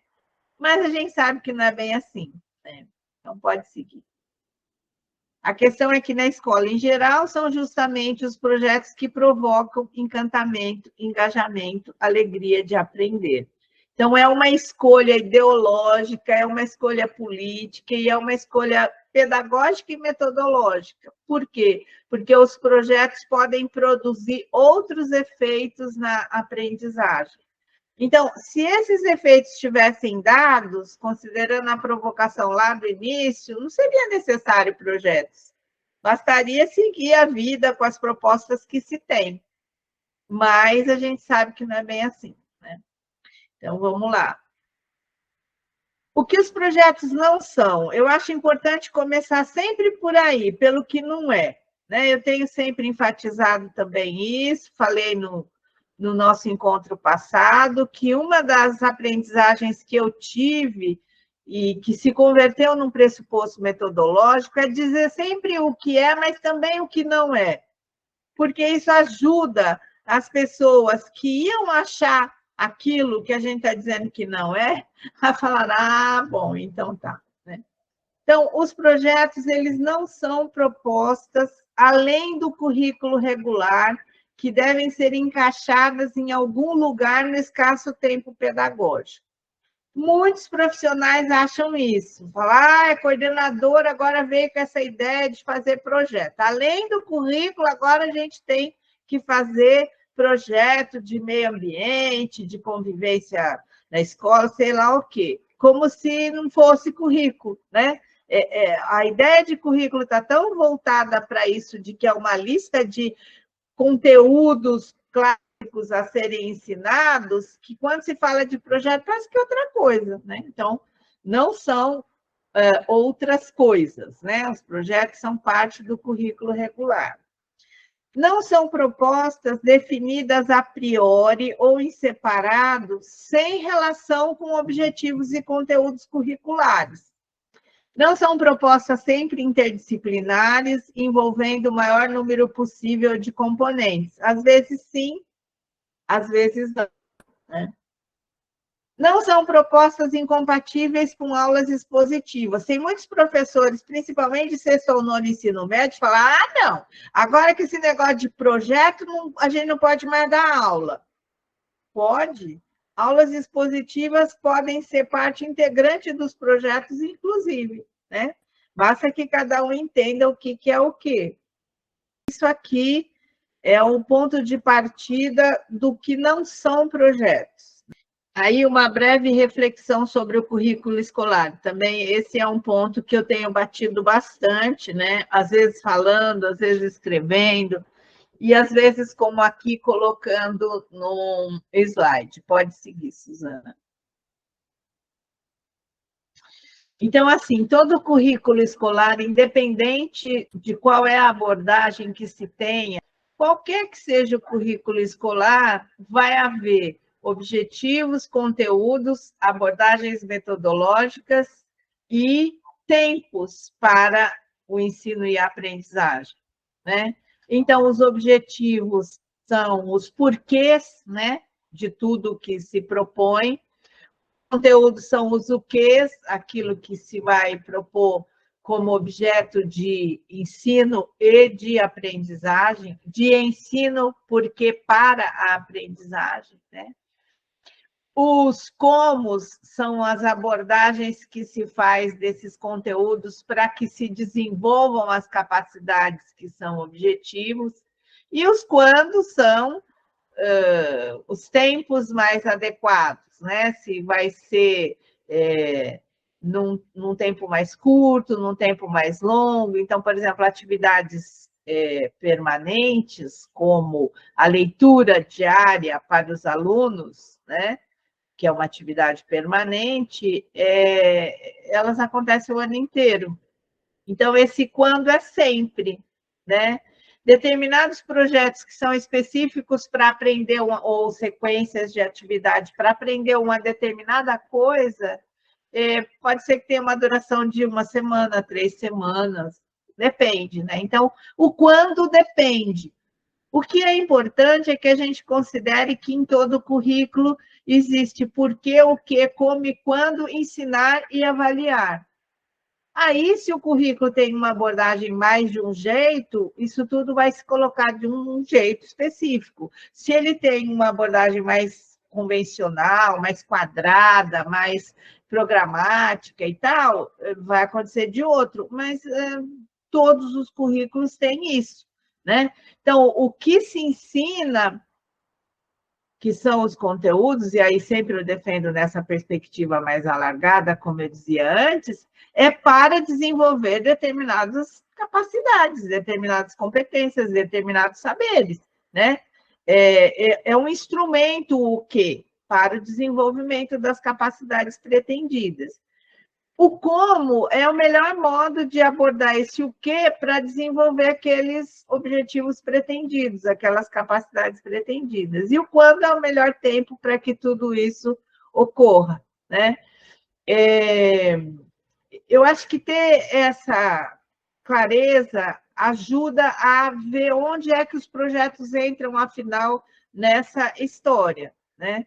Speaker 1: Mas a gente sabe que não é bem assim, né? Então, pode seguir. A questão é que na escola, em geral, são justamente os projetos que provocam encantamento, engajamento, alegria de aprender. Então, é uma escolha ideológica, é uma escolha política e é uma escolha pedagógica e metodológica. Por quê? Porque os projetos podem produzir outros efeitos na aprendizagem. Então, se esses efeitos estivessem dados, considerando a provocação lá do início, não seria necessário projetos. Bastaria seguir a vida com as propostas que se tem. Mas a gente sabe que não é bem assim, né? Então, vamos lá. O que os projetos não são? Eu acho importante começar sempre por aí, pelo que não é, né? Eu tenho sempre enfatizado também isso, falei no nosso encontro passado, que uma das aprendizagens que eu tive e que se converteu num pressuposto metodológico é dizer sempre o que é, mas também o que não é. Porque isso ajuda as pessoas que iam achar aquilo que a gente está dizendo que não é, a falar, ah, bom, então tá. Né? Então, os projetos, eles não são propostas além do currículo regular, que devem ser encaixadas em algum lugar no escasso tempo pedagógico. Muitos profissionais acham isso. Falar, a coordenadora agora veio com essa ideia de fazer projeto. Além do currículo, agora a gente tem que fazer projeto de meio ambiente, de convivência na escola, sei lá o quê. Como se não fosse currículo, né? A ideia de currículo está tão voltada para isso, de que é uma lista de conteúdos clássicos a serem ensinados, que quando se fala de projeto, parece que é outra coisa, né? Então, não são outras coisas, né? Os projetos são parte do currículo regular. Não são propostas definidas a priori ou em separado, sem relação com objetivos e conteúdos curriculares. Não são propostas sempre interdisciplinares, envolvendo o maior número possível de componentes. Às vezes, sim, às vezes não. Né? Não são propostas incompatíveis com aulas expositivas. Tem muitos professores, principalmente de sexto ou nono ensino médio, que falam, ah, não, agora que esse negócio de projeto, a gente não pode mais dar aula. Pode. Aulas expositivas podem ser parte integrante dos projetos, inclusive, né? Basta que cada um entenda o que é o quê. Isso aqui é um ponto de partida do que não são projetos. Aí, uma breve reflexão sobre o currículo escolar. Também esse é um ponto que eu tenho batido bastante, né? Às vezes falando, às vezes escrevendo, e às vezes, como aqui, colocando no slide. Pode seguir, Suzana. Então, assim, todo currículo escolar, independente de qual é a abordagem que se tenha, qualquer que seja o currículo escolar, vai haver objetivos, conteúdos, abordagens metodológicas e tempos para o ensino e a aprendizagem, né? Então, os objetivos são os porquês, né, de tudo que se propõe. Conteúdos são os o quês, aquilo que se vai propor como objeto de ensino e de aprendizagem, de ensino porque para a aprendizagem, né? Os comos são as abordagens que se faz desses conteúdos para que se desenvolvam as capacidades que são objetivos, e os quando são os tempos mais adequados, né? Se vai ser num tempo mais curto, num tempo mais longo. Então, por exemplo, atividades permanentes, como a leitura diária para os alunos, né? Que é uma atividade permanente, elas acontecem o ano inteiro. Então, esse quando é sempre, né? Determinados projetos que são específicos para aprender, ou sequências de atividade para aprender uma determinada coisa, pode ser que tenha uma duração de 1 semana, 3 semanas, depende, né? Então, o quando depende. O que é importante é que a gente considere que em todo currículo existe porquê, o que, como e quando, ensinar e avaliar. Aí, se o currículo tem uma abordagem mais de um jeito, isso tudo vai se colocar de um jeito específico. Se ele tem uma abordagem mais convencional, mais quadrada, mais programática e tal, vai acontecer de outro, mas todos os currículos têm isso, né? Então, o que se ensina, que são os conteúdos, e aí sempre eu defendo nessa perspectiva mais alargada, como eu dizia antes, é para desenvolver determinadas capacidades, determinadas competências, determinados saberes, né? É um instrumento o quê? Para o desenvolvimento das capacidades pretendidas. O como é o melhor modo de abordar esse o quê para desenvolver aqueles objetivos pretendidos, aquelas capacidades pretendidas. E o quando é o melhor tempo para que tudo isso ocorra, né? Eu acho que ter essa clareza ajuda a ver onde é que os projetos entram, afinal, nessa história, né?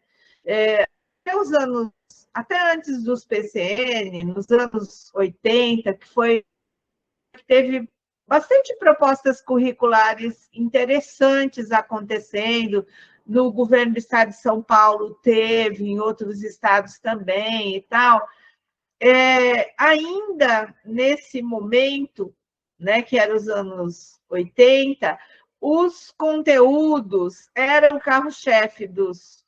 Speaker 1: Até antes dos PCN, nos anos 80, que teve bastante propostas curriculares interessantes acontecendo, no governo do estado de São Paulo teve, em outros estados também e tal. Ainda nesse momento, né, que era os anos 80, os conteúdos eram o carro-chefe dos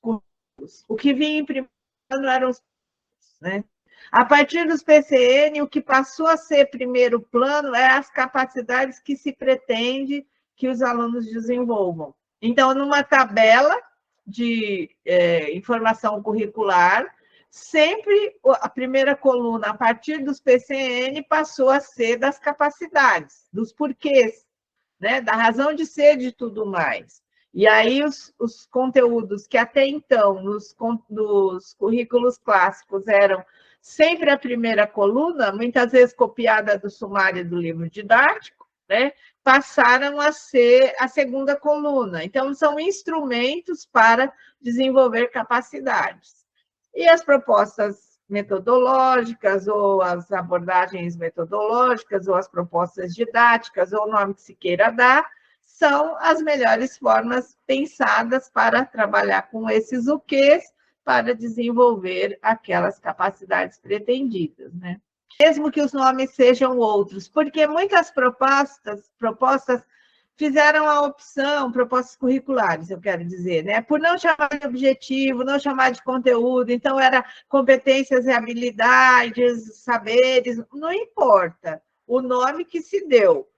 Speaker 1: cursos. O que vinha em primeiro plano eram os cursos, né? A partir dos PCN, o que passou a ser primeiro plano é as capacidades que se pretende que os alunos desenvolvam. Então, numa tabela de informação curricular, sempre a primeira coluna, a partir dos PCN, passou a ser das capacidades, dos porquês, né? Da razão de ser de tudo mais. E aí os conteúdos que até então, nos currículos clássicos, eram sempre a primeira coluna, muitas vezes copiada do sumário do livro didático, né? Passaram a ser a segunda coluna. Então, são instrumentos para desenvolver capacidades. E as propostas metodológicas, ou as abordagens metodológicas, ou as propostas didáticas, ou o nome que se queira dar, são as melhores formas pensadas para trabalhar com esses o quês, para desenvolver aquelas capacidades pretendidas, né? Mesmo que os nomes sejam outros, porque muitas propostas fizeram a opção, propostas curriculares, eu quero dizer, né? Por não chamar de objetivo, não chamar de conteúdo, então era competências e habilidades, saberes, não importa o nome que se deu.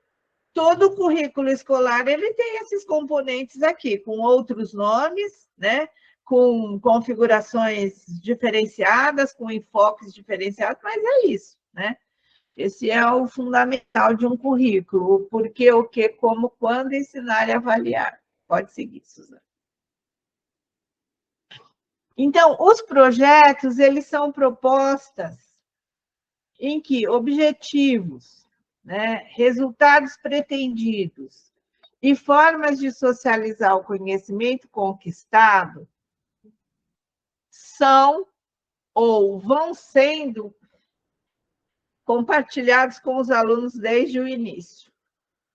Speaker 1: Todo o currículo escolar ele tem esses componentes aqui, com outros nomes, né? Com configurações diferenciadas, com enfoques diferenciados, mas é isso, né? Esse é o fundamental de um currículo, o porquê, o que, como, quando, ensinar e avaliar. Pode seguir, Suzana. Então, os projetos, eles são propostas em que objetivos, né, resultados pretendidos e formas de socializar o conhecimento conquistado são ou vão sendo compartilhados com os alunos desde o início.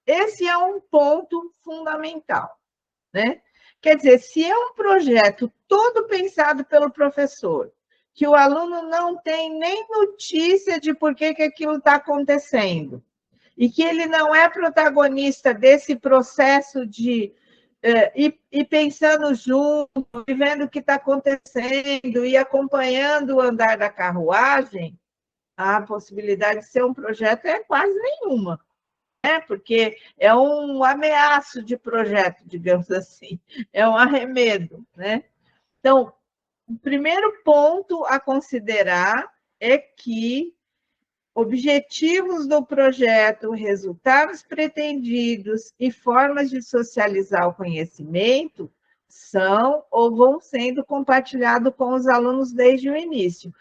Speaker 1: Esse é um ponto fundamental, né? Quer dizer, se é um projeto todo pensado pelo professor, que o aluno não tem nem notícia de por que aquilo está acontecendo, e que ele não é protagonista desse processo de ir pensando junto, vendo o que está acontecendo e acompanhando o andar da carruagem, a possibilidade de ser um projeto é quase nenhuma, né? Porque é um ameaço de projeto, digamos assim, é um arremedo, né? Então, o primeiro ponto a considerar é que objetivos do projeto, resultados pretendidos e formas de socializar o conhecimento são ou vão sendo compartilhados com os alunos desde o início.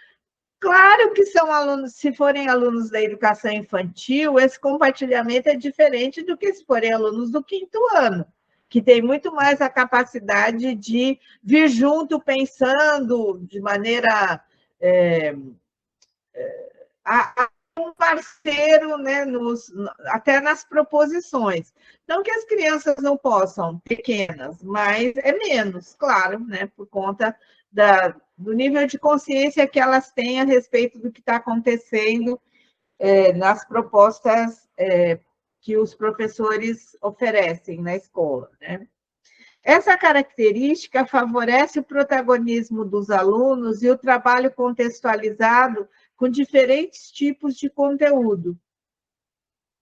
Speaker 1: Claro que são alunos, se forem alunos da educação infantil, esse compartilhamento é diferente do que se forem alunos do 5º ano, que tem muito mais a capacidade de vir junto pensando de maneira um parceiro, né, até nas proposições. Não que as crianças não possam, pequenas, mas é menos, claro, né, por conta do nível de consciência que elas têm a respeito do que está acontecendo nas propostas que os professores oferecem na escola, né? Essa característica favorece o protagonismo dos alunos e o trabalho contextualizado com diferentes tipos de conteúdo,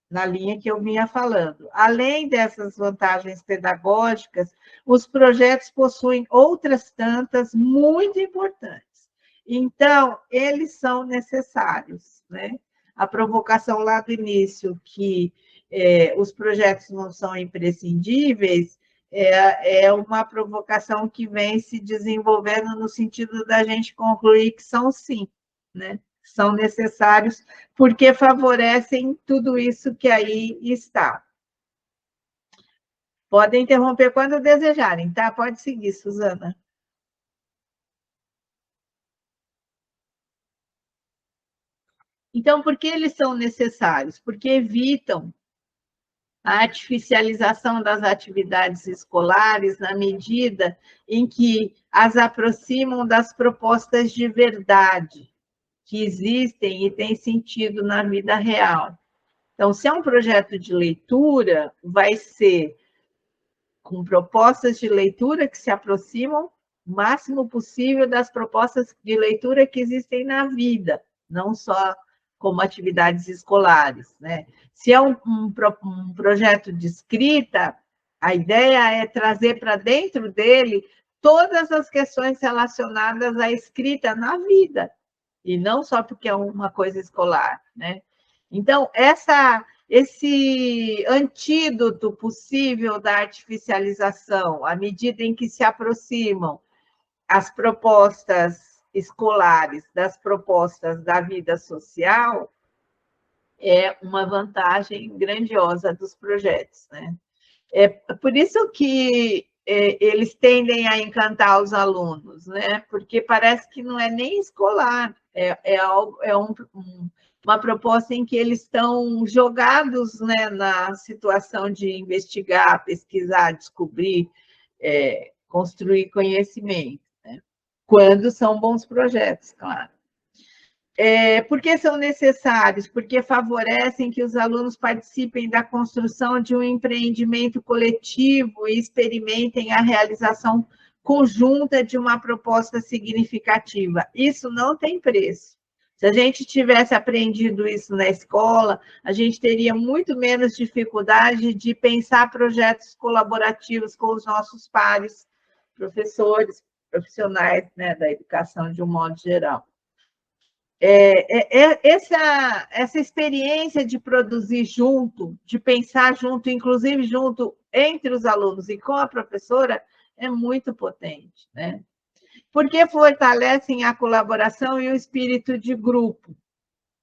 Speaker 1: na linha que eu vinha falando. Além dessas vantagens pedagógicas, os projetos possuem outras tantas muito importantes. Então, eles são necessários, né? A provocação lá do início, que os projetos não são imprescindíveis, é uma provocação que vem se desenvolvendo no sentido da gente concluir que são sim, né? São necessários porque favorecem tudo isso que aí está. Podem interromper quando desejarem, tá? Pode seguir, Suzana. Então, por que eles são necessários? Porque evitam a artificialização das atividades escolares na medida em que as aproximam das propostas de verdade que existem e têm sentido na vida real. Então, se é um projeto de leitura, vai ser com propostas de leitura que se aproximam o máximo possível das propostas de leitura que existem na vida, não só como atividades escolares, né? Se é um projeto de escrita, a ideia é trazer para dentro dele todas as questões relacionadas à escrita na vida, e não só porque é uma coisa escolar, né? Então, esse antídoto possível da artificialização, à medida em que se aproximam as propostas escolares das propostas da vida social, é uma vantagem grandiosa dos projetos, né? É por isso que eles tendem a encantar os alunos, né? Porque parece que não é nem escolar, uma proposta em que eles estão jogados, né, na situação de investigar, pesquisar, descobrir, construir conhecimento, né? Quando são bons projetos, claro. Por que são necessários? Porque favorecem que os alunos participem da construção de um empreendimento coletivo e experimentem a realização conjunta de uma proposta significativa. Isso não tem preço. Se a gente tivesse aprendido isso na escola, a gente teria muito menos dificuldade de pensar projetos colaborativos com os nossos pares, professores, profissionais, né, da educação de um modo geral. Essa experiência de produzir junto, de pensar junto, inclusive junto entre os alunos e com a professora, é muito potente, né? Porque fortalecem a colaboração e o espírito de grupo,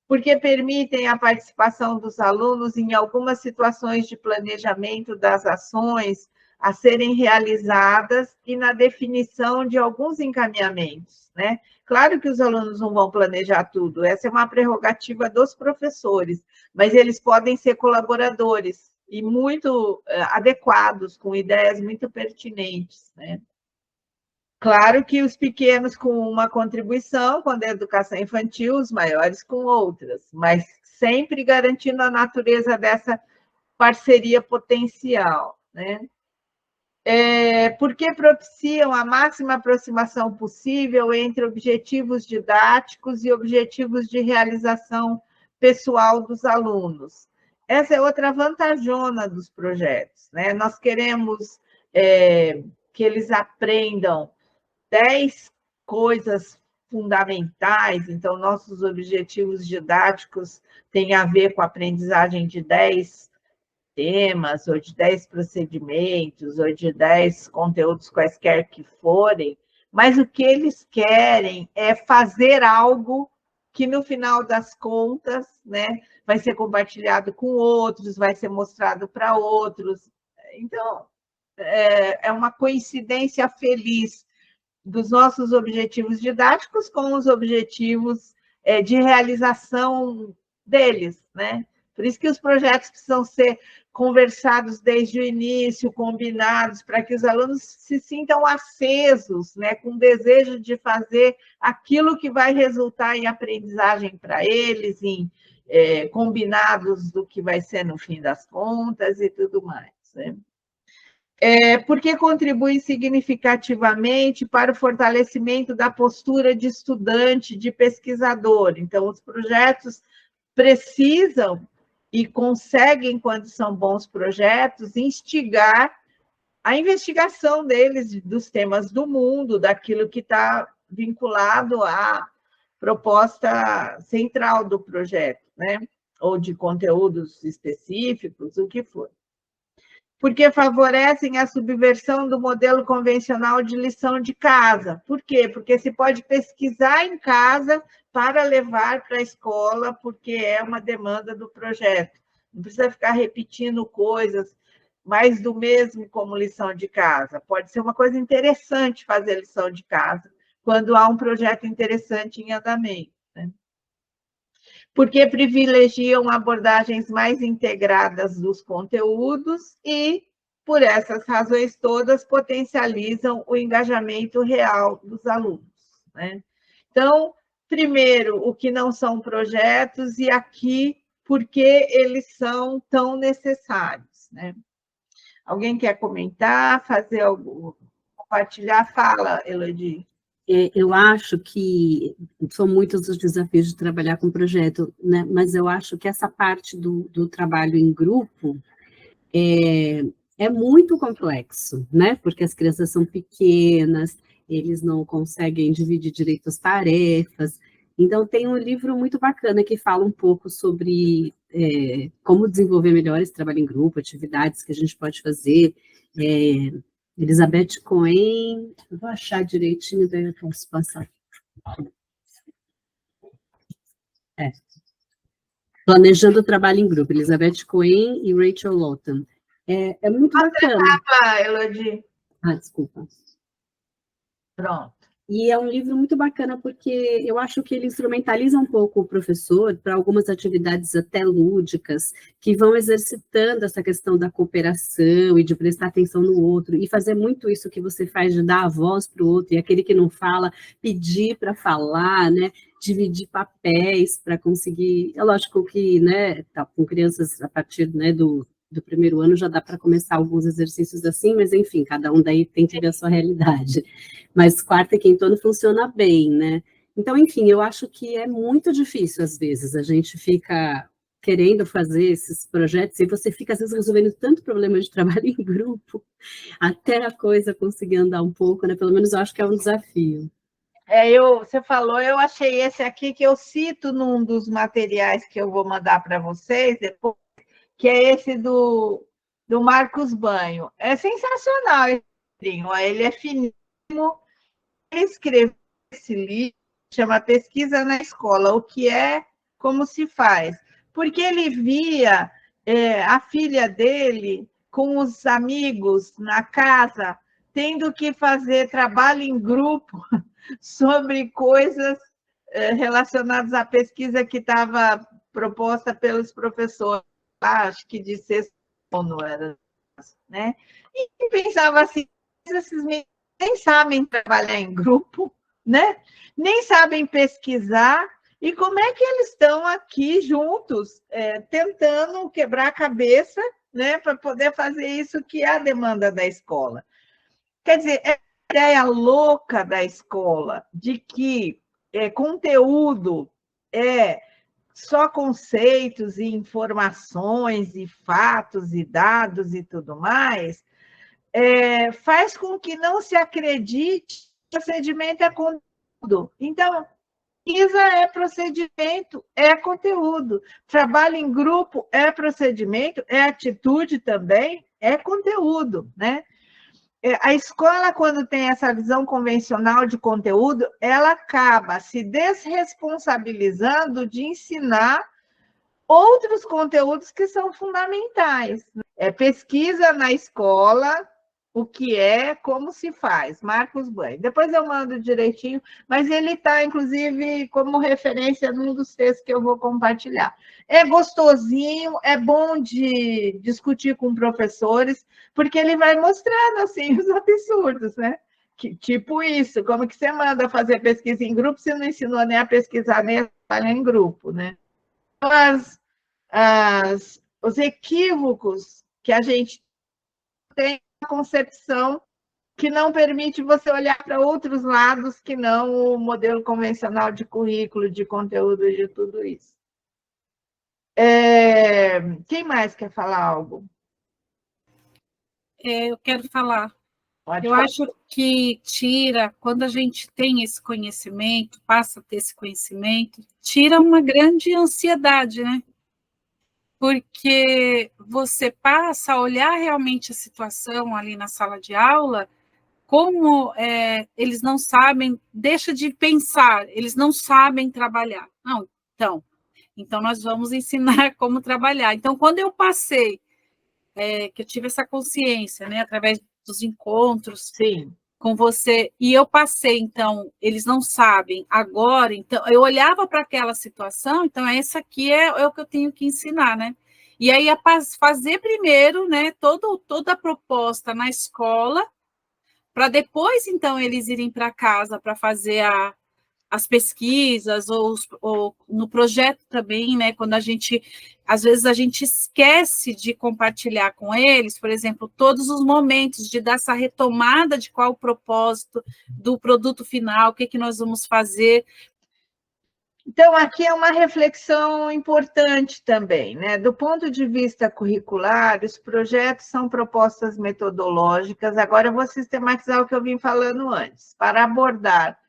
Speaker 1: porque permitem a participação dos alunos em algumas situações de planejamento das ações a serem realizadas e na definição de alguns encaminhamentos, né? Claro que os alunos não vão planejar tudo, essa é uma prerrogativa dos professores, mas eles podem ser colaboradores e muito adequados, com ideias muito pertinentes, né? Claro que os pequenos com uma contribuição, quando é educação infantil, os maiores com outras, mas sempre garantindo a natureza dessa parceria potencial, né? Porque propiciam a máxima aproximação possível entre objetivos didáticos e objetivos de realização pessoal dos alunos. Essa é outra vantajona dos projetos, né? Nós queremos que eles aprendam 10 coisas fundamentais, então nossos objetivos didáticos têm a ver com a aprendizagem de 10 temas, ou de 10 procedimentos, ou de 10 conteúdos quaisquer que forem, mas o que eles querem é fazer algo que no final das contas, né, vai ser compartilhado com outros, vai ser mostrado para outros. Então, é uma coincidência feliz dos nossos objetivos didáticos com os objetivos de realização deles, né? Por isso que os projetos precisam ser conversados desde o início, combinados, para que os alunos se sintam acesos, né, com desejo de fazer aquilo que vai resultar em aprendizagem para eles, em combinados do que vai ser no fim das contas e tudo mais, né? Porque contribui significativamente para o fortalecimento da postura de estudante, de pesquisador. Então, os projetos precisam e conseguem, quando são bons projetos, instigar a investigação deles dos temas do mundo, daquilo que está vinculado à proposta central do projeto, né? Ou de conteúdos específicos, o que for. Porque favorecem a subversão do modelo convencional de lição de casa. Por quê? Porque se pode pesquisar em casa para levar para a escola, porque é uma demanda do projeto. Não precisa ficar repetindo coisas mais do mesmo como lição de casa. Pode ser uma coisa interessante fazer lição de casa, quando há um projeto interessante em andamento, né? Porque privilegiam abordagens mais integradas dos conteúdos e, por essas razões todas, potencializam o engajamento real dos alunos, né? Então, primeiro, o que não são projetos e aqui, por que eles são tão necessários, né? Alguém quer comentar, fazer algo, compartilhar? Fala, Elodie.
Speaker 6: Eu acho que são muitos os desafios de trabalhar com projeto, né? Mas eu acho que essa parte do trabalho em grupo é muito complexo, né? Porque as crianças são pequenas, eles não conseguem dividir direito as tarefas. Então, tem um livro muito bacana que fala um pouco sobre como desenvolver melhor esse trabalho em grupo, atividades que a gente pode fazer. Elizabeth Cohen, eu vou achar direitinho, daí eu posso passar. Planejando o trabalho em grupo, Elizabeth Cohen e Rachel Lawton. É muito bacana.
Speaker 1: Elodie.
Speaker 6: Desculpa.
Speaker 1: Pronto.
Speaker 6: E é um livro muito bacana porque eu acho que ele instrumentaliza um pouco o professor para algumas atividades até lúdicas, que vão exercitando essa questão da cooperação e de prestar atenção no outro, e fazer muito isso que você faz de dar a voz para o outro, e aquele que não fala, pedir para falar, né? Dividir papéis para conseguir... É lógico que, né, com crianças a partir, né, do primeiro ano já dá para começar alguns exercícios assim, mas enfim, cada um daí tem que ver a sua realidade. Mas quarto e quinto ano funciona bem, né? Então, enfim, eu acho que é muito difícil, às vezes, a gente fica querendo fazer esses projetos e você fica, às vezes, resolvendo tanto problema de trabalho em grupo, até a coisa conseguir andar um pouco, né? Pelo menos eu acho que é um desafio.
Speaker 1: Você falou, eu achei esse aqui que eu cito num dos materiais que eu vou mandar para vocês depois, que é esse do Marcos Banho. É sensacional esse livrinho, ele é finíssimo. Ele escreveu esse livro, chama Pesquisa na Escola, o que é, como se faz. Porque ele via a filha dele com os amigos na casa, tendo que fazer trabalho em grupo sobre coisas relacionadas à pesquisa que estava proposta pelos professores, acho que de sexto ano era, né? E pensava assim, esses meninos nem sabem trabalhar em grupo, né? Nem sabem pesquisar, e como é que eles estão aqui juntos, tentando quebrar a cabeça, né, para poder fazer isso que é a demanda da escola. Quer dizer, é a ideia louca da escola de que conteúdo é só conceitos e informações e fatos e dados e tudo mais, faz com que não se acredite que procedimento é conteúdo. Então, pesquisa é procedimento, é conteúdo. Trabalho em grupo é procedimento, é atitude também, é conteúdo, né? a escola, quando tem essa visão convencional de conteúdo, ela acaba se desresponsabilizando de ensinar outros conteúdos que são fundamentais. Pesquisa na escola, o que é, como se faz, Marcos Banho. Depois eu mando direitinho, mas ele está, inclusive, como referência num dos textos que eu vou compartilhar. É gostosinho, é bom de discutir com professores, porque ele vai mostrando, assim, os absurdos, né? Tipo isso, como que você manda fazer pesquisa em grupo se não ensinou nem a pesquisar, nem a trabalhar em grupo, né? Os equívocos que a gente tem na concepção que não permite você olhar para outros lados que não o modelo convencional de currículo, de conteúdo, de tudo isso. Quem mais quer falar algo?
Speaker 3: Eu quero falar.
Speaker 1: Pode
Speaker 3: Eu
Speaker 1: falar.
Speaker 3: acho que tira, quando a gente tem esse conhecimento, passa a ter esse conhecimento, tira uma grande ansiedade, né? Porque você passa a olhar realmente a situação ali na sala de aula, como eles não sabem, deixa de pensar, eles não sabem trabalhar. Não, então nós vamos ensinar como trabalhar. Então, quando eu passei, que eu tive essa consciência, né, através dos encontros,
Speaker 1: Sim,
Speaker 3: com você, e eu passei, então, eles não sabem agora, então, eu olhava para aquela situação, então, essa aqui é o que eu tenho que ensinar, né? E aí, fazer primeiro, né, toda a proposta na escola, para depois, então, eles irem para casa para fazer as pesquisas, ou no projeto também, né, quando às vezes a gente esquece de compartilhar com eles, por exemplo, todos os momentos de dar essa retomada de qual o propósito do produto final, o que nós vamos fazer.
Speaker 1: Então, aqui é uma reflexão importante também, né? Do ponto de vista curricular, os projetos são propostas metodológicas. Agora eu vou sistematizar o que eu vim falando antes, para abordar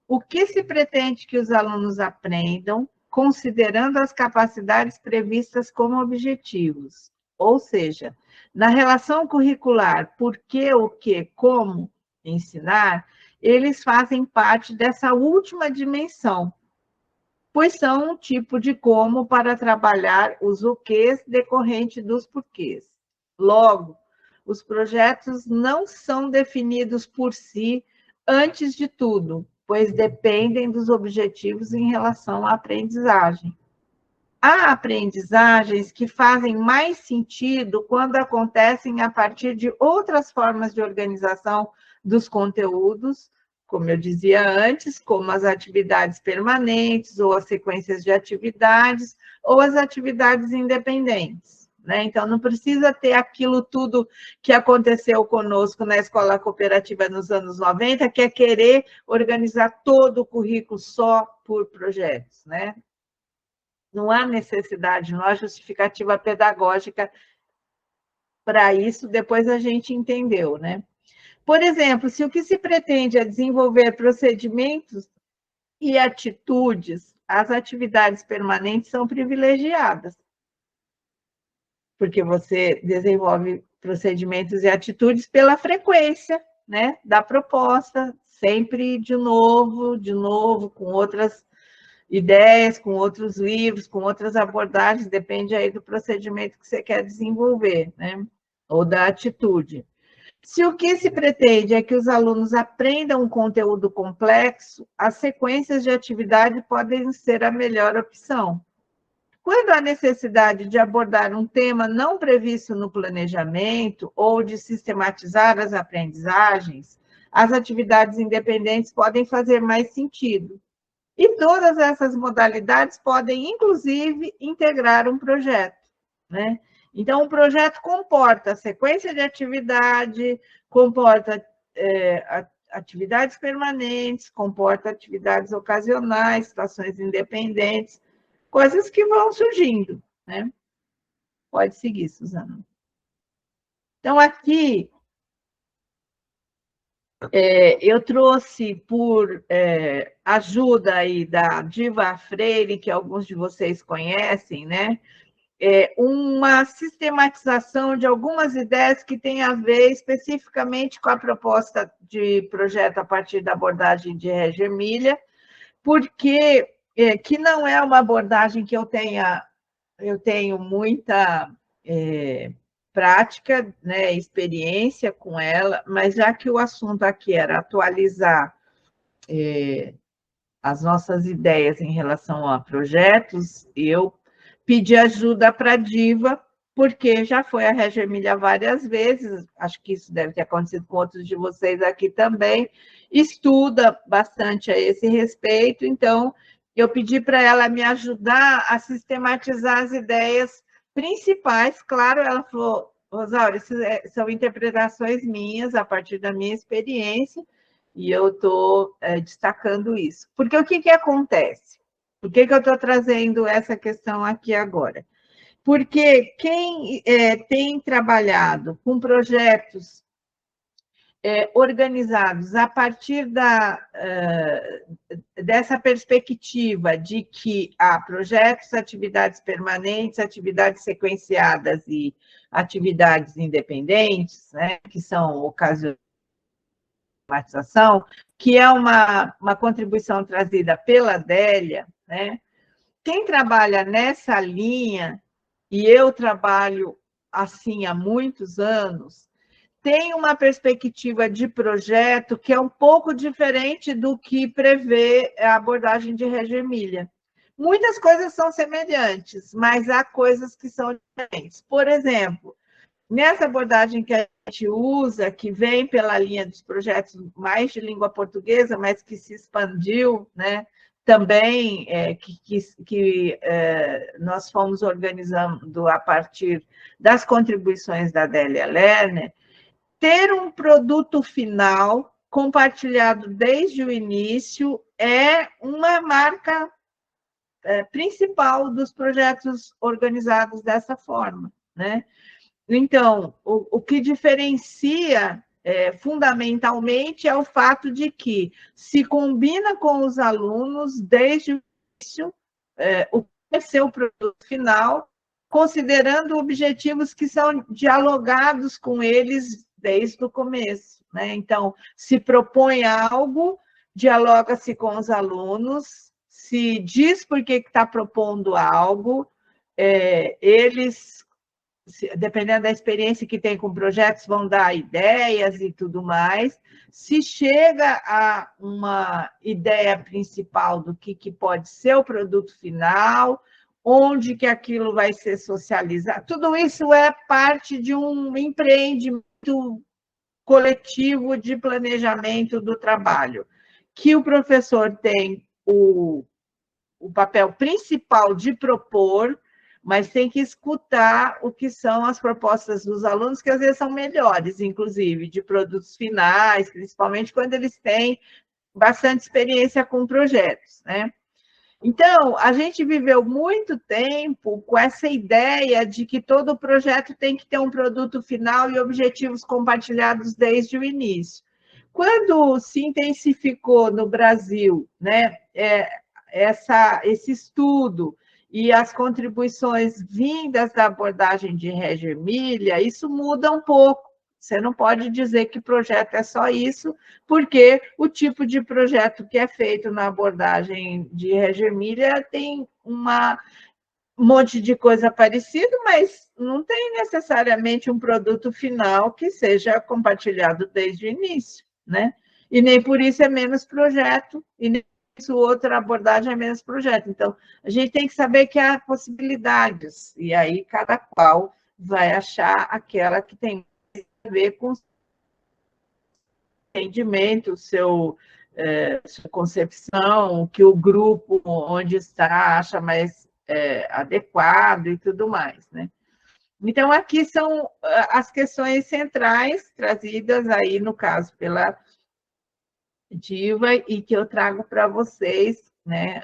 Speaker 1: o que se pretende que os alunos aprendam, considerando as capacidades previstas como objetivos. Ou seja, na relação curricular, por que, o que, como ensinar, eles fazem parte dessa última dimensão, pois são um tipo de como para trabalhar os o quês decorrente dos porquês. Logo, os projetos não são definidos por si antes de tudo, pois dependem dos objetivos em relação à aprendizagem. Há aprendizagens que fazem mais sentido quando acontecem a partir de outras formas de organização dos conteúdos, como eu dizia antes, como as atividades permanentes, ou as sequências de atividades, ou as atividades independentes, né? Então, não precisa ter aquilo tudo que aconteceu conosco na escola cooperativa nos anos 90, que é querer organizar todo o currículo só por projetos, né? Não há necessidade, não há justificativa pedagógica para isso, depois a gente entendeu, né? Por exemplo, se o que se pretende é desenvolver procedimentos e atitudes, as atividades permanentes são privilegiadas, porque você desenvolve procedimentos e atitudes pela frequência, né, da proposta, sempre de novo, com outras ideias, com outros livros, com outras abordagens, depende aí do procedimento que você quer desenvolver, né? Ou da atitude. Se o que se pretende é que os alunos aprendam um conteúdo complexo, as sequências de atividade podem ser a melhor opção. Quando há necessidade de abordar um tema não previsto no planejamento ou de sistematizar as aprendizagens, as atividades independentes podem fazer mais sentido. E todas essas modalidades podem, inclusive, integrar um projeto, né? Então, o projeto comporta sequência de atividade, comporta atividades permanentes, comporta atividades ocasionais, situações independentes, coisas que vão surgindo, né? Pode seguir, Suzana. Então, aqui, eu trouxe por ajuda aí da Diva Freire, que alguns de vocês conhecem, né? uma sistematização de algumas ideias que têm a ver especificamente com a proposta de projeto a partir da abordagem de Reggio Emília, porque que não é uma abordagem que eu tenho muita prática, né, experiência com ela, mas já que o assunto aqui era atualizar as nossas ideias em relação a projetos, eu pedi ajuda para a Diva, porque já foi a Reggio Emília várias vezes, acho que isso deve ter acontecido com outros de vocês aqui também, estuda bastante a esse respeito, então eu pedi para ela me ajudar a sistematizar as ideias principais. Claro, ela falou, Rosaura, isso são interpretações minhas, a partir da minha experiência, e eu estou destacando isso. Porque o que acontece? Por que eu estou trazendo essa questão aqui agora? Porque quem tem trabalhado com projetos organizados a partir dessa perspectiva de que há projetos, atividades permanentes, atividades sequenciadas e atividades independentes, né, que são ocasiões de automatização, que é uma contribuição trazida pela Adélia, né? Quem trabalha nessa linha, e eu trabalho assim há muitos anos, tem uma perspectiva de projeto que é um pouco diferente do que prevê a abordagem de Reggio Emília. Muitas coisas são semelhantes, mas há coisas que são diferentes. Por exemplo, nessa abordagem que a gente usa, que vem pela linha dos projetos mais de língua portuguesa, mas que se expandiu, né? Também que nós fomos organizando a partir das contribuições da Adélia Lerner, ter um produto final compartilhado desde o início é uma marca principal dos projetos organizados dessa forma, né? Então, o que diferencia fundamentalmente é o fato de que se combina com os alunos desde o início o que vai ser o produto final, considerando objetivos que são dialogados com eles desde o começo, né? Então, se propõe algo, dialoga-se com os alunos, se diz por que está propondo algo, eles, dependendo da experiência que tem com projetos, vão dar ideias e tudo mais. Se chega a uma ideia principal do que pode ser o produto final, onde que aquilo vai ser socializado, tudo isso é parte de um empreendimento coletivo de planejamento do trabalho, que o professor tem o papel principal de propor, mas tem que escutar o que são as propostas dos alunos, que às vezes são melhores, inclusive, de produtos finais, principalmente quando eles têm bastante experiência com projetos, né? Então, a gente viveu muito tempo com essa ideia de que todo projeto tem que ter um produto final e objetivos compartilhados desde o início. Quando se intensificou no Brasil, né, esse estudo e as contribuições vindas da abordagem de Reggio Emília, isso muda um pouco. Você não pode dizer que projeto é só isso, porque o tipo de projeto que é feito na abordagem de Reggio Emília tem um monte de coisa parecida, mas não tem necessariamente um produto final que seja compartilhado desde o início, né? E nem por isso é menos projeto, e nem por isso outra abordagem é menos projeto. Então, a gente tem que saber que há possibilidades, e aí cada qual vai achar aquela que tem a ver com o entendimento, sua concepção, o que o grupo onde está acha mais adequado e tudo mais, né? Então, aqui são as questões centrais trazidas aí, no caso, pela Diva, e que eu trago para vocês, né,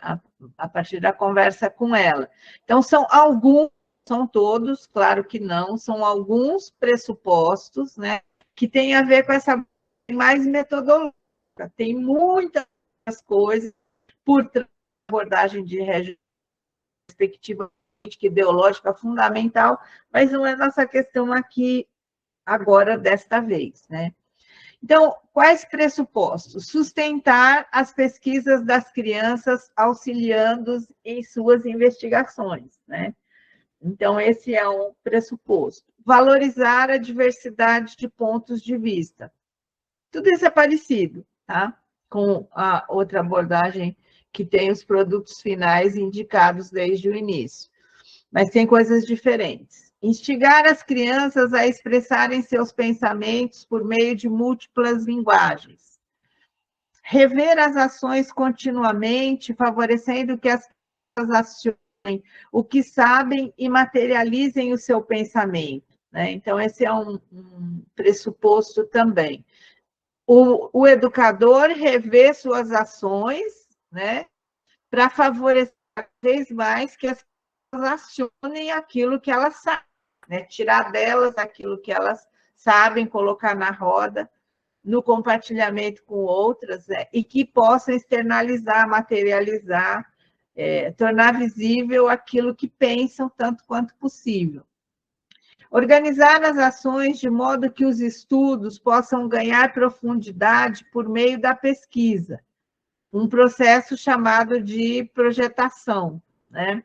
Speaker 1: a partir da conversa com ela. Então, são alguns, são todos, claro que não, são alguns pressupostos, né, que têm a ver com essa mais metodológica. Tem muitas coisas por trás da abordagem de perspectiva ideológica fundamental, mas não é nossa questão aqui agora, desta vez, né? Então, quais pressupostos? Sustentar as pesquisas das crianças, auxiliando-os em suas investigações, né? Então, esse é um pressuposto. Valorizar a diversidade de pontos de vista. Tudo isso é parecido, tá? Com a outra abordagem que tem os produtos finais indicados desde o início. Mas tem coisas diferentes. Instigar as crianças a expressarem seus pensamentos por meio de múltiplas linguagens. Rever as ações continuamente, favorecendo que as crianças acionem o que sabem e materializem o seu pensamento, né? Então, esse é um pressuposto também. O educador rever suas ações, né, para favorecer cada vez mais que as pessoas acionem aquilo que elas sabem, né, tirar delas aquilo que elas sabem, colocar na roda, no compartilhamento com outras, né, e que possam externalizar, materializar, tornar visível aquilo que pensam, tanto quanto possível. Organizar as ações de modo que os estudos possam ganhar profundidade por meio da pesquisa, um processo chamado de projetação, né?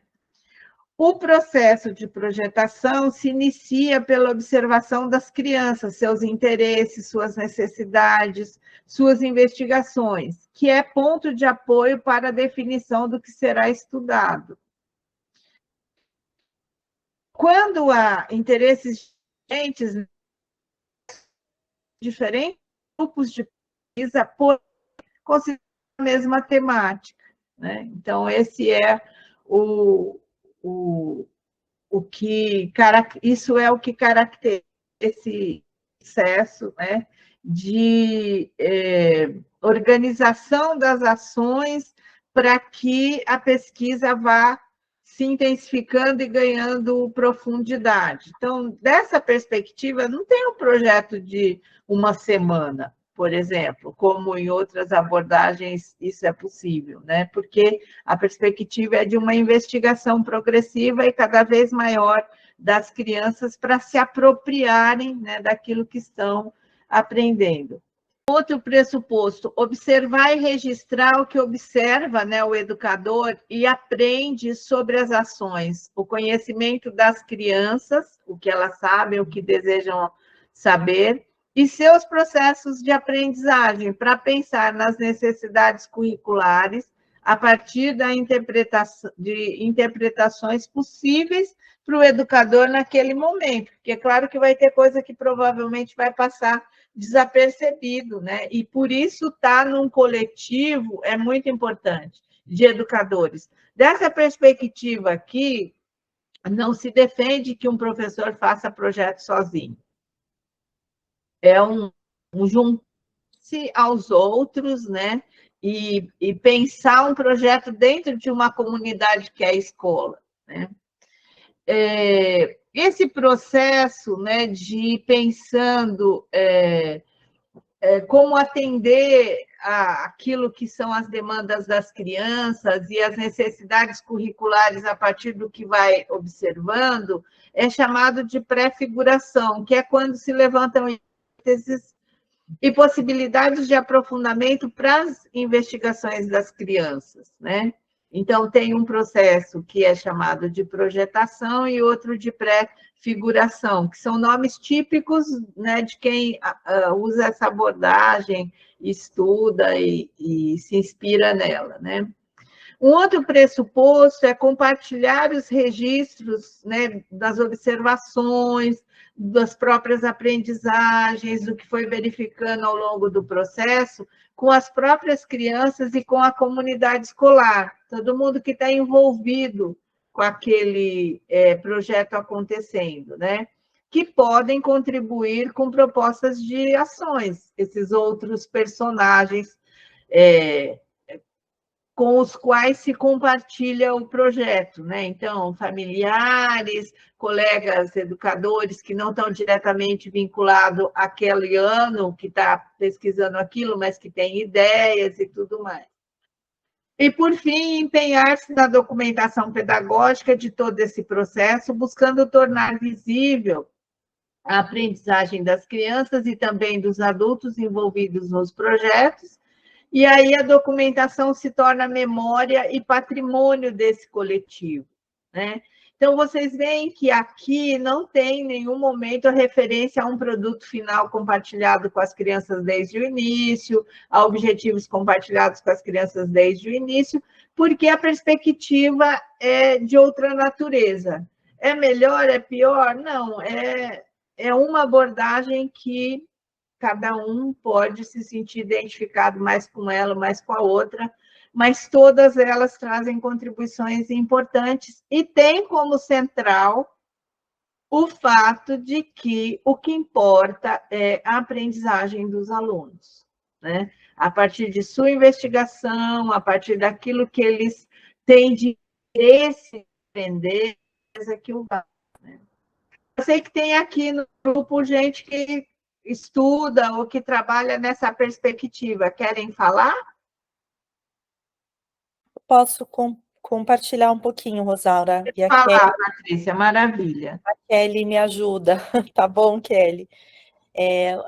Speaker 1: O processo de projetação se inicia pela observação das crianças, seus interesses, suas necessidades, suas investigações, que é ponto de apoio para a definição do que será estudado. Quando há interesses diferentes grupos de pesquisa por considerar a mesma temática, né? Então, esse é isso é o que caracteriza esse processo, né, de organização das ações para que a pesquisa vá se intensificando e ganhando profundidade. Então, dessa perspectiva, não tem um projeto de uma semana, por exemplo, como em outras abordagens isso é possível, né? Porque a perspectiva é de uma investigação progressiva e cada vez maior das crianças para se apropriarem, né, daquilo que estão aprendendo. Outro pressuposto, observar e registrar o que observa, né, o educador e aprende sobre as ações, o conhecimento das crianças, o que elas sabem, o que desejam saber, e seus processos de aprendizagem, para pensar nas necessidades curriculares a partir de interpretações possíveis para o educador naquele momento, porque é claro que vai ter coisa que provavelmente vai passar desapercebido, né? E por isso estar num coletivo é muito importante, de educadores. Dessa perspectiva aqui, não se defende que um professor faça projeto sozinho. É um juntar-se aos outros, né? E pensar um projeto dentro de uma comunidade que é a escola, né? Esse processo, né, de pensando como atender aquilo que são as demandas das crianças e as necessidades curriculares a partir do que vai observando, é chamado de pré-figuração, que é quando se levantam hipóteses e possibilidades de aprofundamento para as investigações das crianças, né? Então, tem um processo que é chamado de projetação e outro de pré-figuração, que são nomes típicos, né, de quem usa essa abordagem, estuda e se inspira nela, né? Um outro pressuposto é compartilhar os registros, né, das observações, das próprias aprendizagens, do que foi verificando ao longo do processo, com as próprias crianças e com a comunidade escolar, todo mundo que está envolvido com aquele projeto acontecendo, né? Que podem contribuir com propostas de ações, esses outros personagens com os quais se compartilha o projeto, né? Então, familiares, colegas educadores que não estão diretamente vinculados àquele ano que está pesquisando aquilo, mas que têm ideias e tudo mais. E, por fim, empenhar-se na documentação pedagógica de todo esse processo, buscando tornar visível a aprendizagem das crianças e também dos adultos envolvidos nos projetos, e aí a documentação se torna memória e patrimônio desse coletivo, né? Então, vocês veem que aqui não tem em nenhum momento a referência a um produto final compartilhado com as crianças desde o início, a objetivos compartilhados com as crianças desde o início, porque a perspectiva é de outra natureza. É melhor, é pior? Não, é uma abordagem que cada um pode se sentir identificado mais com ela, mais com a outra, mas todas elas trazem contribuições importantes e tem como central o fato de que o que importa é a aprendizagem dos alunos, né? A partir de sua investigação, a partir daquilo que eles têm de interesse em aprender, é que o né? Eu sei que tem aqui no grupo gente que estuda ou que trabalha nessa perspectiva. Querem falar?
Speaker 5: Posso compartilhar um pouquinho, Rosaura? E
Speaker 1: Falar, Patrícia, maravilha.
Speaker 5: A Kelly me ajuda, tá bom, Kelly?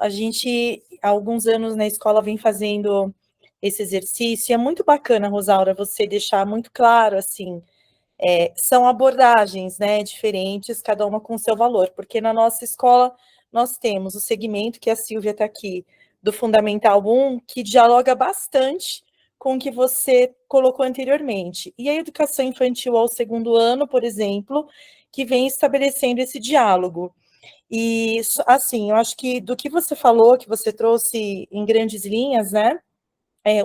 Speaker 5: A gente, há alguns anos na escola, vem fazendo esse exercício, e é muito bacana, Rosaura, você deixar muito claro, assim, são abordagens, né, diferentes, cada uma com seu valor, porque na nossa escola nós temos o segmento, que a Silvia está aqui, do Fundamental 1, que dialoga bastante com o que você colocou anteriormente. E a educação infantil ao 2º ano, por exemplo, que vem estabelecendo esse diálogo. E, assim, eu acho que do que você falou, que você trouxe em grandes linhas, né,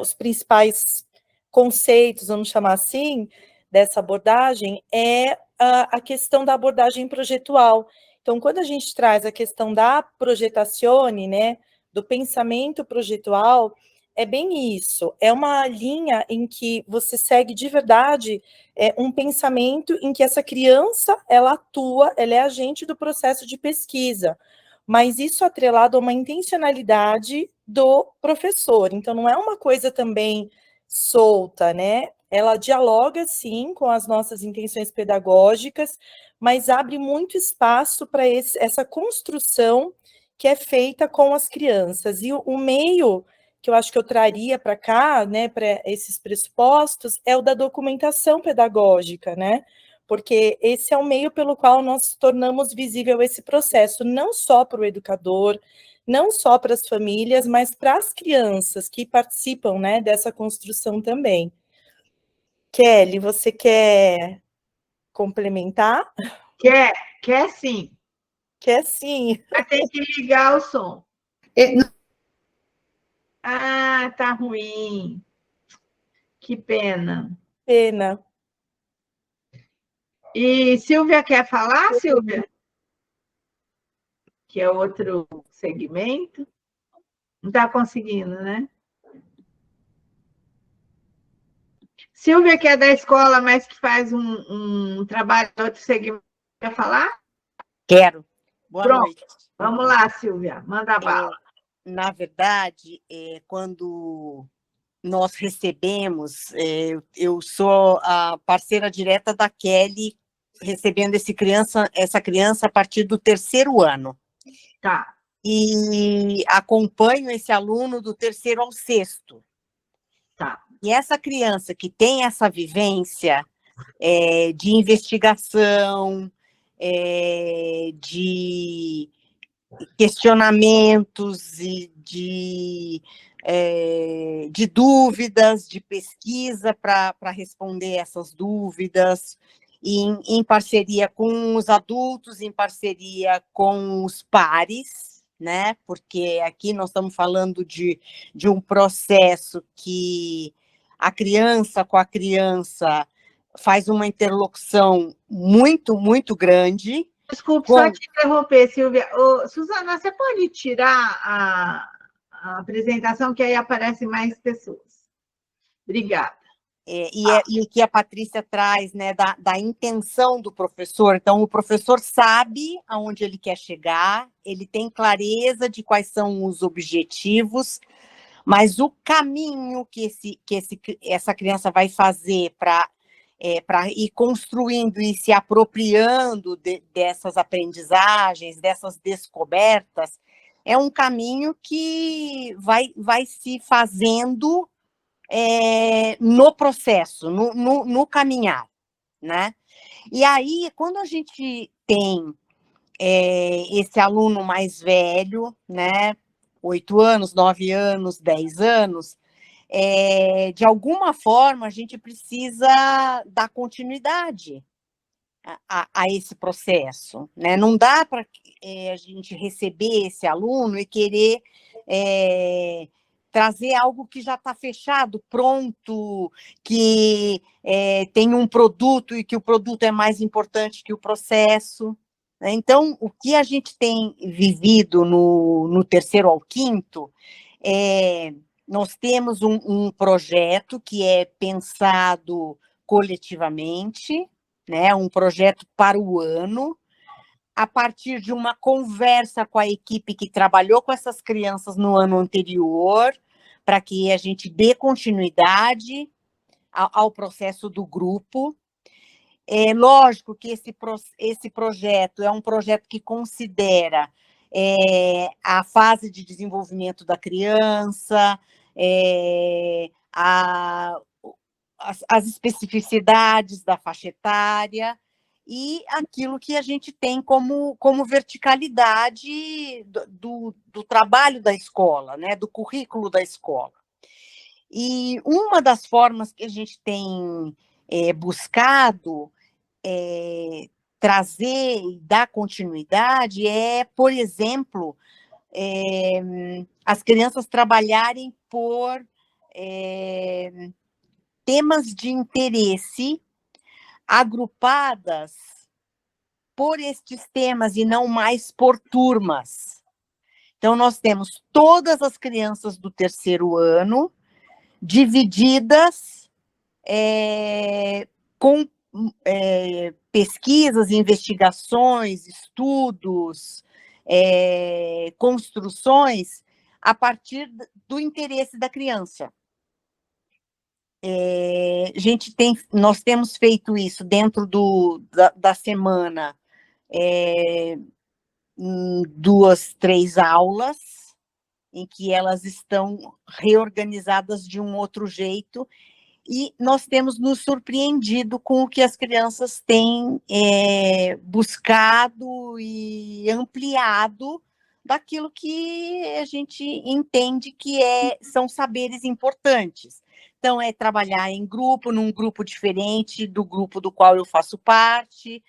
Speaker 5: os principais conceitos, vamos chamar assim, dessa abordagem, é a questão da abordagem projetual. Então, quando a gente traz a questão da projetazione, né, do pensamento projetual, é bem isso, é uma linha em que você segue de verdade um pensamento em que essa criança, ela atua, ela é agente do processo de pesquisa, mas isso atrelado a uma intencionalidade do professor. Então, não é uma coisa também solta, né? Ela dialoga, sim, com as nossas intenções pedagógicas, mas abre muito espaço para essa construção que é feita com as crianças. E o meio que eu acho que eu traria para cá, né, para esses pressupostos, é o da documentação pedagógica, né? Porque esse é o meio pelo qual nós tornamos visível esse processo, não só para o educador, não só para as famílias, mas para as crianças que participam, né, dessa construção também. Kelly, você quer complementar?
Speaker 1: Quer sim.
Speaker 5: Quer sim.
Speaker 1: Mas tem que ligar o som. Ah, tá ruim. Que pena.
Speaker 5: Pena.
Speaker 1: E Silvia quer falar, Silvia? Que é outro segmento. Não está conseguindo, né? Silvia, que é da escola, mas que faz um trabalho em outro segmento, quer falar?
Speaker 7: Quero. Boa
Speaker 1: Pronto.
Speaker 7: noite.
Speaker 1: Vamos lá, Silvia, manda bala.
Speaker 7: Na verdade, quando nós recebemos, eu sou a parceira direta da Kelly, recebendo essa criança a partir do 3º ano.
Speaker 1: Tá.
Speaker 7: E acompanho esse aluno do 3º ao 6º.
Speaker 1: Tá.
Speaker 7: E essa criança que tem essa vivência de investigação, de questionamentos e de dúvidas, de pesquisa para responder essas dúvidas, em parceria com os adultos, em parceria com os pares, né? Porque aqui nós estamos falando de um processo que a criança com a criança faz uma interlocução muito, muito grande.
Speaker 1: Desculpe só te interromper, Silvia. Suzana, você pode tirar a apresentação, que aí aparecem mais pessoas. Obrigada.
Speaker 7: E que a Patrícia traz, né, da intenção do professor. Então, o professor sabe aonde ele quer chegar, ele tem clareza de quais são os objetivos, mas o caminho que essa criança vai fazer para ir construindo e se apropriando dessas aprendizagens, dessas descobertas, é um caminho que vai se fazendo no processo, no caminhar, né? E aí, quando a gente tem esse aluno mais velho, né, 8 anos, 9 anos, 10 anos, de alguma forma a gente precisa dar continuidade a esse processo, né? Não dá para a gente receber esse aluno e querer trazer algo que já está fechado, pronto, que tem um produto e que o produto é mais importante que o processo. Então, o que a gente tem vivido no terceiro ao quinto nós temos um projeto que é pensado coletivamente, né, um projeto para o ano, a partir de uma conversa com a equipe que trabalhou com essas crianças no ano anterior, para que a gente dê continuidade ao processo do grupo. É lógico que esse projeto é um projeto que considera a fase de desenvolvimento da criança, as especificidades da faixa etária e aquilo que a gente tem como verticalidade do trabalho da escola, né, do currículo da escola. E uma das formas que a gente tem buscado trazer e dar continuidade por exemplo, as crianças trabalharem por temas de interesse agrupadas por estes temas e não mais por turmas. Então, nós temos todas as crianças do terceiro ano divididas com pesquisas, investigações, estudos, construções a partir do interesse da criança. Nós temos feito isso dentro da semana, 2, 3 aulas, em que elas estão reorganizadas de um outro jeito, e nós temos nos surpreendido com o que as crianças têm buscado e ampliado daquilo que a gente entende que são saberes importantes. Então, trabalhar em grupo, num grupo diferente do grupo do qual eu faço parte,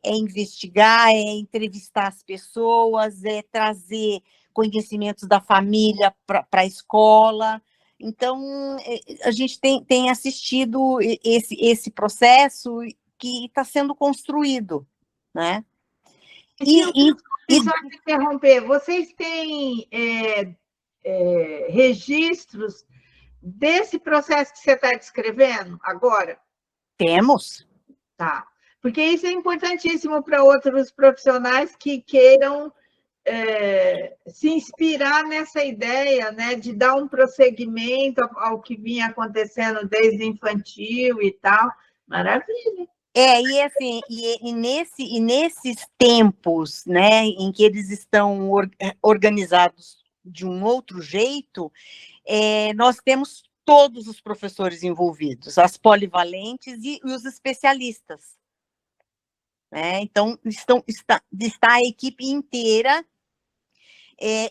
Speaker 7: investigar, entrevistar as pessoas, trazer conhecimentos da família para a escola. Então, a gente tem assistido esse processo que está sendo construído, né?
Speaker 1: Só te interromper, vocês têm registros desse processo que você está descrevendo agora?
Speaker 7: Temos.
Speaker 1: Tá. Porque isso é importantíssimo para outros profissionais que queiram se inspirar nessa ideia, né, de dar um prosseguimento ao que vinha acontecendo desde infantil e tal. Maravilha.
Speaker 7: E assim, nesses tempos, né, em que eles estão organizados de um outro jeito, nós temos todos os professores envolvidos, as polivalentes e os especialistas. Né? Então, está a equipe inteira,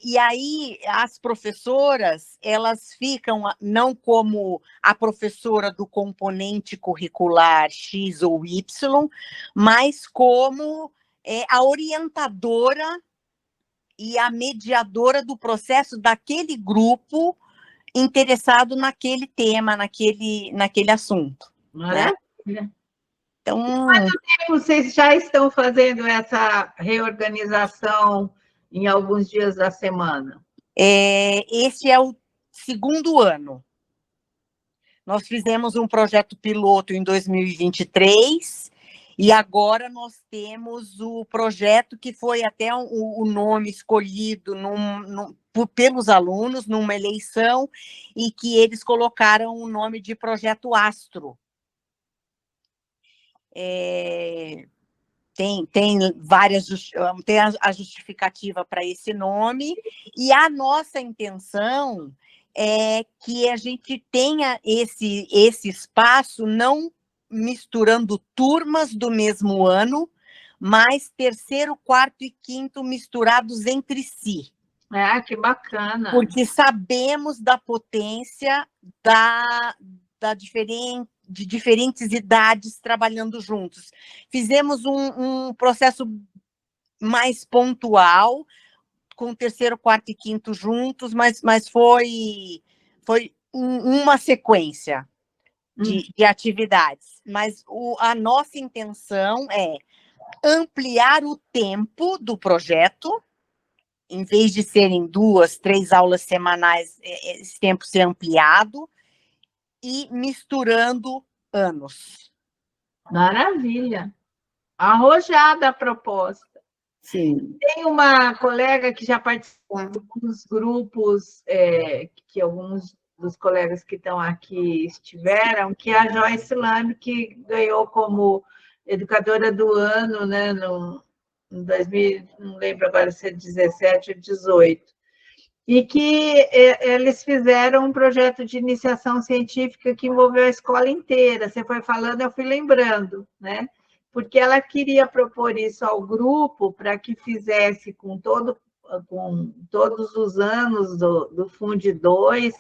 Speaker 7: e aí as professoras, elas ficam não como a professora do componente curricular X ou Y, mas como a orientadora e a mediadora do processo daquele grupo interessado naquele tema, naquele assunto.
Speaker 1: Maravilha.
Speaker 7: Né? Então,
Speaker 1: quanto tempo vocês já estão fazendo essa reorganização em alguns dias da semana?
Speaker 7: Esse é o 2º ano. Nós fizemos um projeto piloto em 2023 E agora nós temos o projeto que foi até o nome escolhido pelos alunos numa eleição, e que eles colocaram o nome de Projeto Astro. Tem a justificativa para esse nome, e a nossa intenção é que a gente tenha esse espaço, não misturando turmas do mesmo ano, mas terceiro, quarto e quinto misturados entre si.
Speaker 1: Que bacana.
Speaker 7: Porque sabemos da potência de diferentes idades trabalhando juntos. Fizemos um processo mais pontual, com terceiro, quarto e quinto juntos, mas foi uma sequência de atividades. Mas a nossa intenção é ampliar o tempo do projeto, em vez de serem 2, 3 aulas semanais, esse tempo ser ampliado, e misturando anos.
Speaker 1: Maravilha. Arrojada a proposta.
Speaker 6: Sim.
Speaker 1: Tem uma colega que já participou dos grupos, que alguns dos colegas que estão aqui estiveram, que é a Joyce Lamb, que ganhou como educadora do ano, né, em 2000, não lembro agora se é 17 ou 18, e que eles fizeram um projeto de iniciação científica que envolveu a escola inteira. Você foi falando, eu fui lembrando, né? Porque ela queria propor isso ao grupo para que fizesse com todos os anos do Fund 2,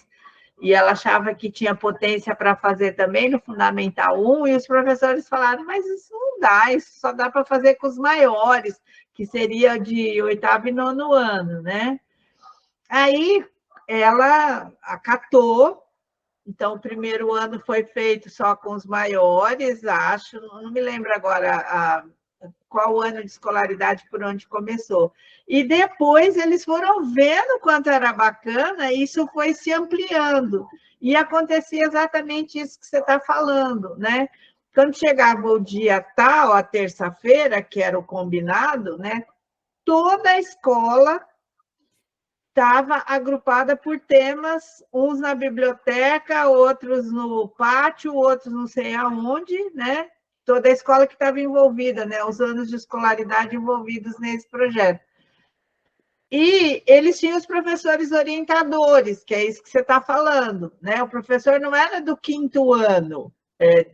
Speaker 1: e ela achava que tinha potência para fazer também no Fundamental 1, e os professores falaram, mas isso não dá, isso só dá para fazer com os maiores, que seria de 8º e 9º ano, né? Aí ela acatou, então o primeiro ano foi feito só com os maiores, acho, não me lembro agora qual ano de escolaridade por onde começou. E depois eles foram vendo quanto era bacana, e isso foi se ampliando. E acontecia exatamente isso que você está falando, né? Quando chegava o dia tal, a terça-feira, que era o combinado, né? Toda a escola estava agrupada por temas, uns na biblioteca, outros no pátio, outros não sei aonde, né? Toda a escola que estava envolvida, né? Os anos de escolaridade envolvidos nesse projeto. E eles tinham os professores orientadores, que é isso que você está falando, né? O professor não era do 5º ano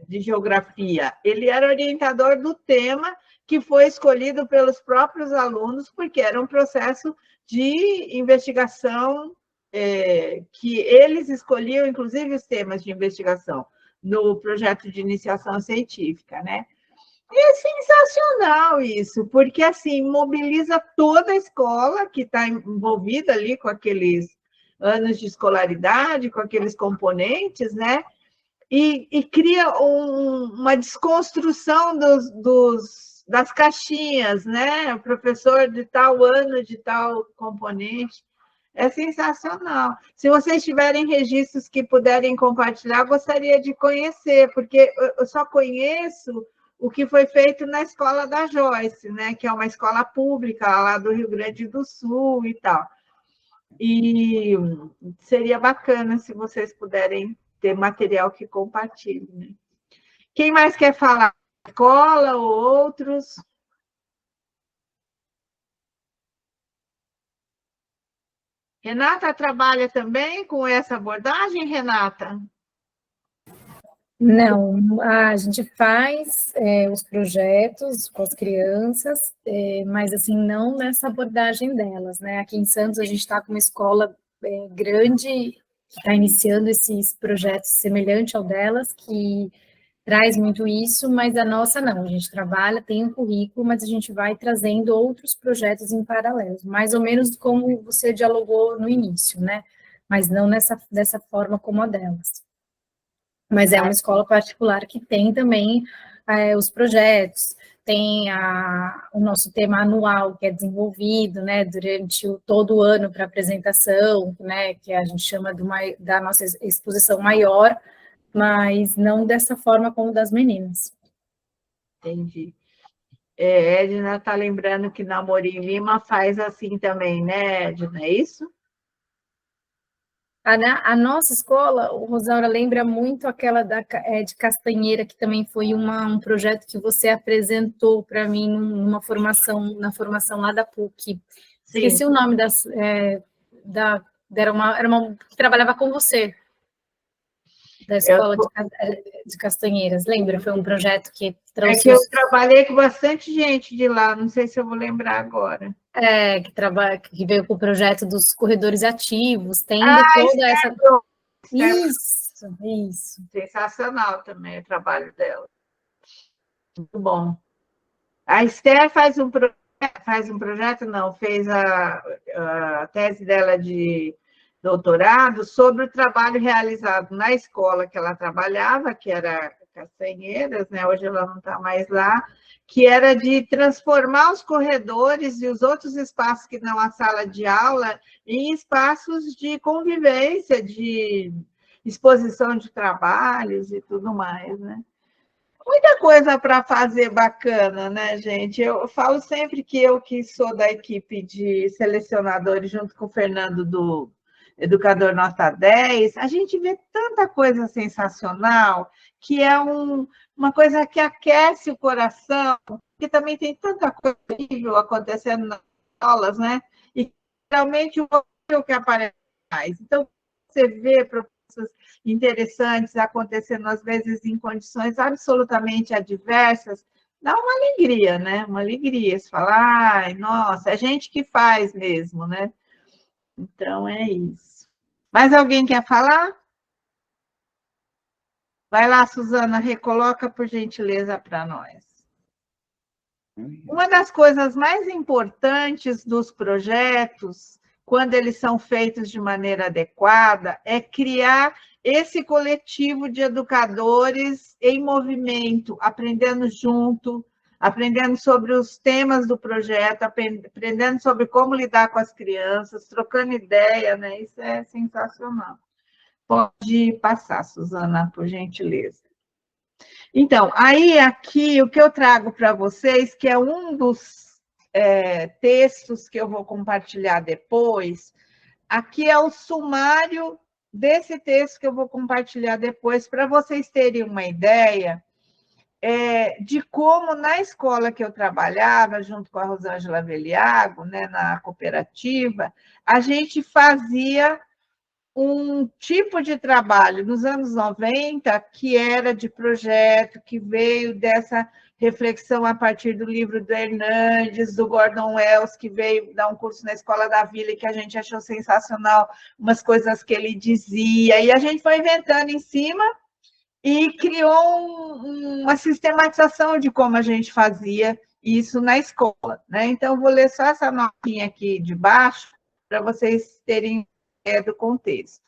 Speaker 1: de geografia, ele era orientador do tema, que foi escolhido pelos próprios alunos, porque era um processo de investigação, que eles escolhiam, inclusive, os temas de investigação no projeto de iniciação científica, né? E é sensacional isso, porque, assim, mobiliza toda a escola que está envolvida ali com aqueles anos de escolaridade, com aqueles componentes, né? E cria uma desconstrução das caixinhas, né? O professor de tal ano, de tal componente. É sensacional. Se vocês tiverem registros que puderem compartilhar, gostaria de conhecer, porque eu só conheço o que foi feito na escola da Joyce, né? Que é uma escola pública lá do Rio Grande do Sul e tal. E seria bacana se vocês puderem ter material que compartilhe, né? Quem mais quer falar? Escola ou outros? Renata trabalha também com essa abordagem, Renata?
Speaker 8: Não, a gente faz os projetos com as crianças, mas assim, não nessa abordagem delas, né? Aqui em Santos a gente está com uma escola grande que está iniciando esses projetos semelhantes ao delas, que traz muito isso, mas a nossa não, a gente trabalha, tem um currículo, mas a gente vai trazendo outros projetos em paralelo, mais ou menos como você dialogou no início, né? Mas não dessa forma como a delas. Mas é uma escola particular que tem também os projetos, tem o nosso tema anual, que é desenvolvido, né, durante todo o ano para apresentação, né, que a gente chama da nossa exposição maior, mas não dessa forma como das meninas.
Speaker 1: Entendi. Edna está lembrando que na Amorim Lima faz assim também, né, Edna? É isso?
Speaker 8: A nossa escola, o Rosaura, lembra muito aquela de Castanheira, que também foi um projeto que você apresentou para mim na formação lá da PUC. Esqueci o nome era uma que trabalhava com você, da escola de Castanheiras, lembra? Foi um projeto que trouxe...
Speaker 1: É que eu trabalhei com bastante gente de lá, não sei se eu vou lembrar agora.
Speaker 8: Que veio com o projeto dos corredores ativos, tendo toda essa... Isso.
Speaker 1: Sensacional também o trabalho dela. Muito bom. A Esther fez um projeto, não, fez a tese dela de doutorado sobre o trabalho realizado na escola que ela trabalhava, que era Castanheiras, né? Hoje ela não está mais lá, que era de transformar os corredores e os outros espaços que não a sala de aula em espaços de convivência, de exposição de trabalhos e tudo mais, né? Muita coisa para fazer bacana, né, gente? Eu falo sempre que eu, que sou da equipe de selecionadores, junto com o Fernando do Educador Nota 10, a gente vê tanta coisa sensacional, que é uma coisa que aquece o coração, que também tem tanta coisa horrível acontecendo nas aulas, né? E realmente o que aparece mais. Então, você vê propostas interessantes acontecendo, às vezes, em condições absolutamente adversas, dá uma alegria, né? Uma alegria. Você fala, ai, nossa, é gente que faz mesmo, né? Então, é isso. Mais alguém quer falar? Vai lá, Suzana, recoloca, por gentileza, para nós. Uma das coisas mais importantes dos projetos, quando eles são feitos de maneira adequada, é criar esse coletivo de educadores em movimento, aprendendo junto, aprendendo sobre os temas do projeto, aprendendo sobre como lidar com as crianças, trocando ideia, né? Isso é sensacional. Pode passar, Suzana, por gentileza. Então, aí aqui o que eu trago para vocês, que é um dos textos que eu vou compartilhar depois, aqui é o sumário desse texto que eu vou compartilhar depois, para vocês terem uma ideia de como, na escola que eu trabalhava, junto com a Rosângela Veliago, né, na cooperativa, a gente fazia um tipo de trabalho nos anos 90 que era de projeto, que veio dessa reflexão a partir do livro do Hernandes, do Gordon Wells, que veio dar um curso na Escola da Vila e que a gente achou sensacional, umas coisas que ele dizia, e a gente foi inventando em cima e criou uma sistematização de como a gente fazia isso na escola, né? Então, vou ler só essa notinha aqui de baixo, para vocês terem ideia do contexto.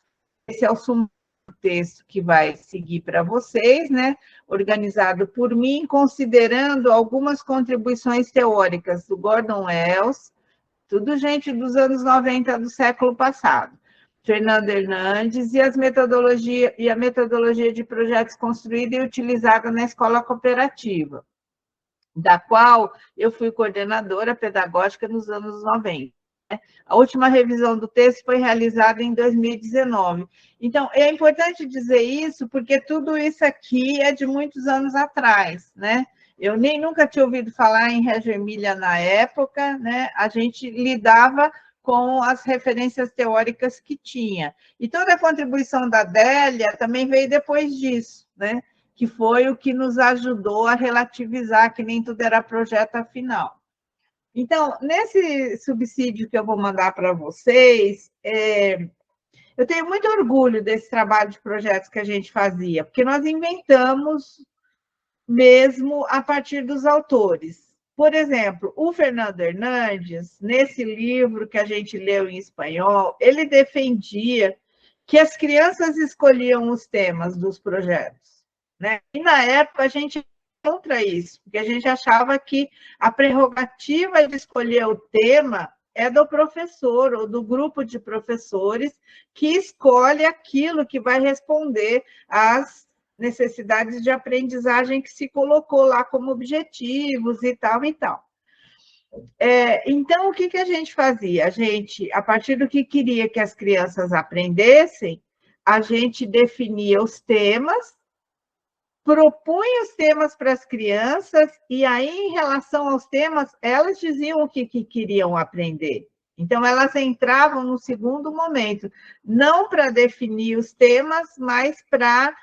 Speaker 1: Esse é o sumário do texto que vai seguir para vocês, né? Organizado por mim, considerando algumas contribuições teóricas do Gordon Wells, tudo gente dos anos 90 do século passado. Fernando Hernandes e a metodologia de projetos construída e utilizada na escola cooperativa, da qual eu fui coordenadora pedagógica nos anos 90. A última revisão do texto foi realizada em 2019. Então, é importante dizer isso, porque tudo isso aqui é de muitos anos atrás, né? Eu nem nunca tinha ouvido falar em Reggio Emília na época, né? A gente lidava com as referências teóricas que tinha. E toda a contribuição da Adélia também veio depois disso, né? Que foi o que nos ajudou a relativizar que nem tudo era projeto afinal. Então, nesse subsídio que eu vou mandar para vocês, eu tenho muito orgulho desse trabalho de projetos que a gente fazia, porque nós inventamos mesmo a partir dos autores. Por exemplo, o Fernando Hernandes, nesse livro que a gente leu em espanhol, ele defendia que as crianças escolhiam os temas dos projetos, né? E, na época, a gente contra isso, porque a gente achava que a prerrogativa de escolher o tema é do professor ou do grupo de professores que escolhe aquilo que vai responder às necessidades de aprendizagem que se colocou lá como objetivos e tal e tal. Então, o que a gente fazia? A gente, a partir do que queria que as crianças aprendessem, a gente definia os temas, propunha os temas para as crianças, e aí, em relação aos temas, elas diziam o que queriam aprender. Então, elas entravam no segundo momento, não para definir os temas, mas para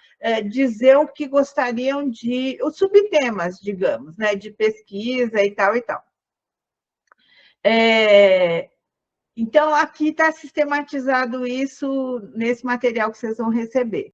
Speaker 1: dizer o que gostariam de... os subtemas, digamos, né, de pesquisa e tal e tal. Então, aqui está sistematizado isso nesse material que vocês vão receber.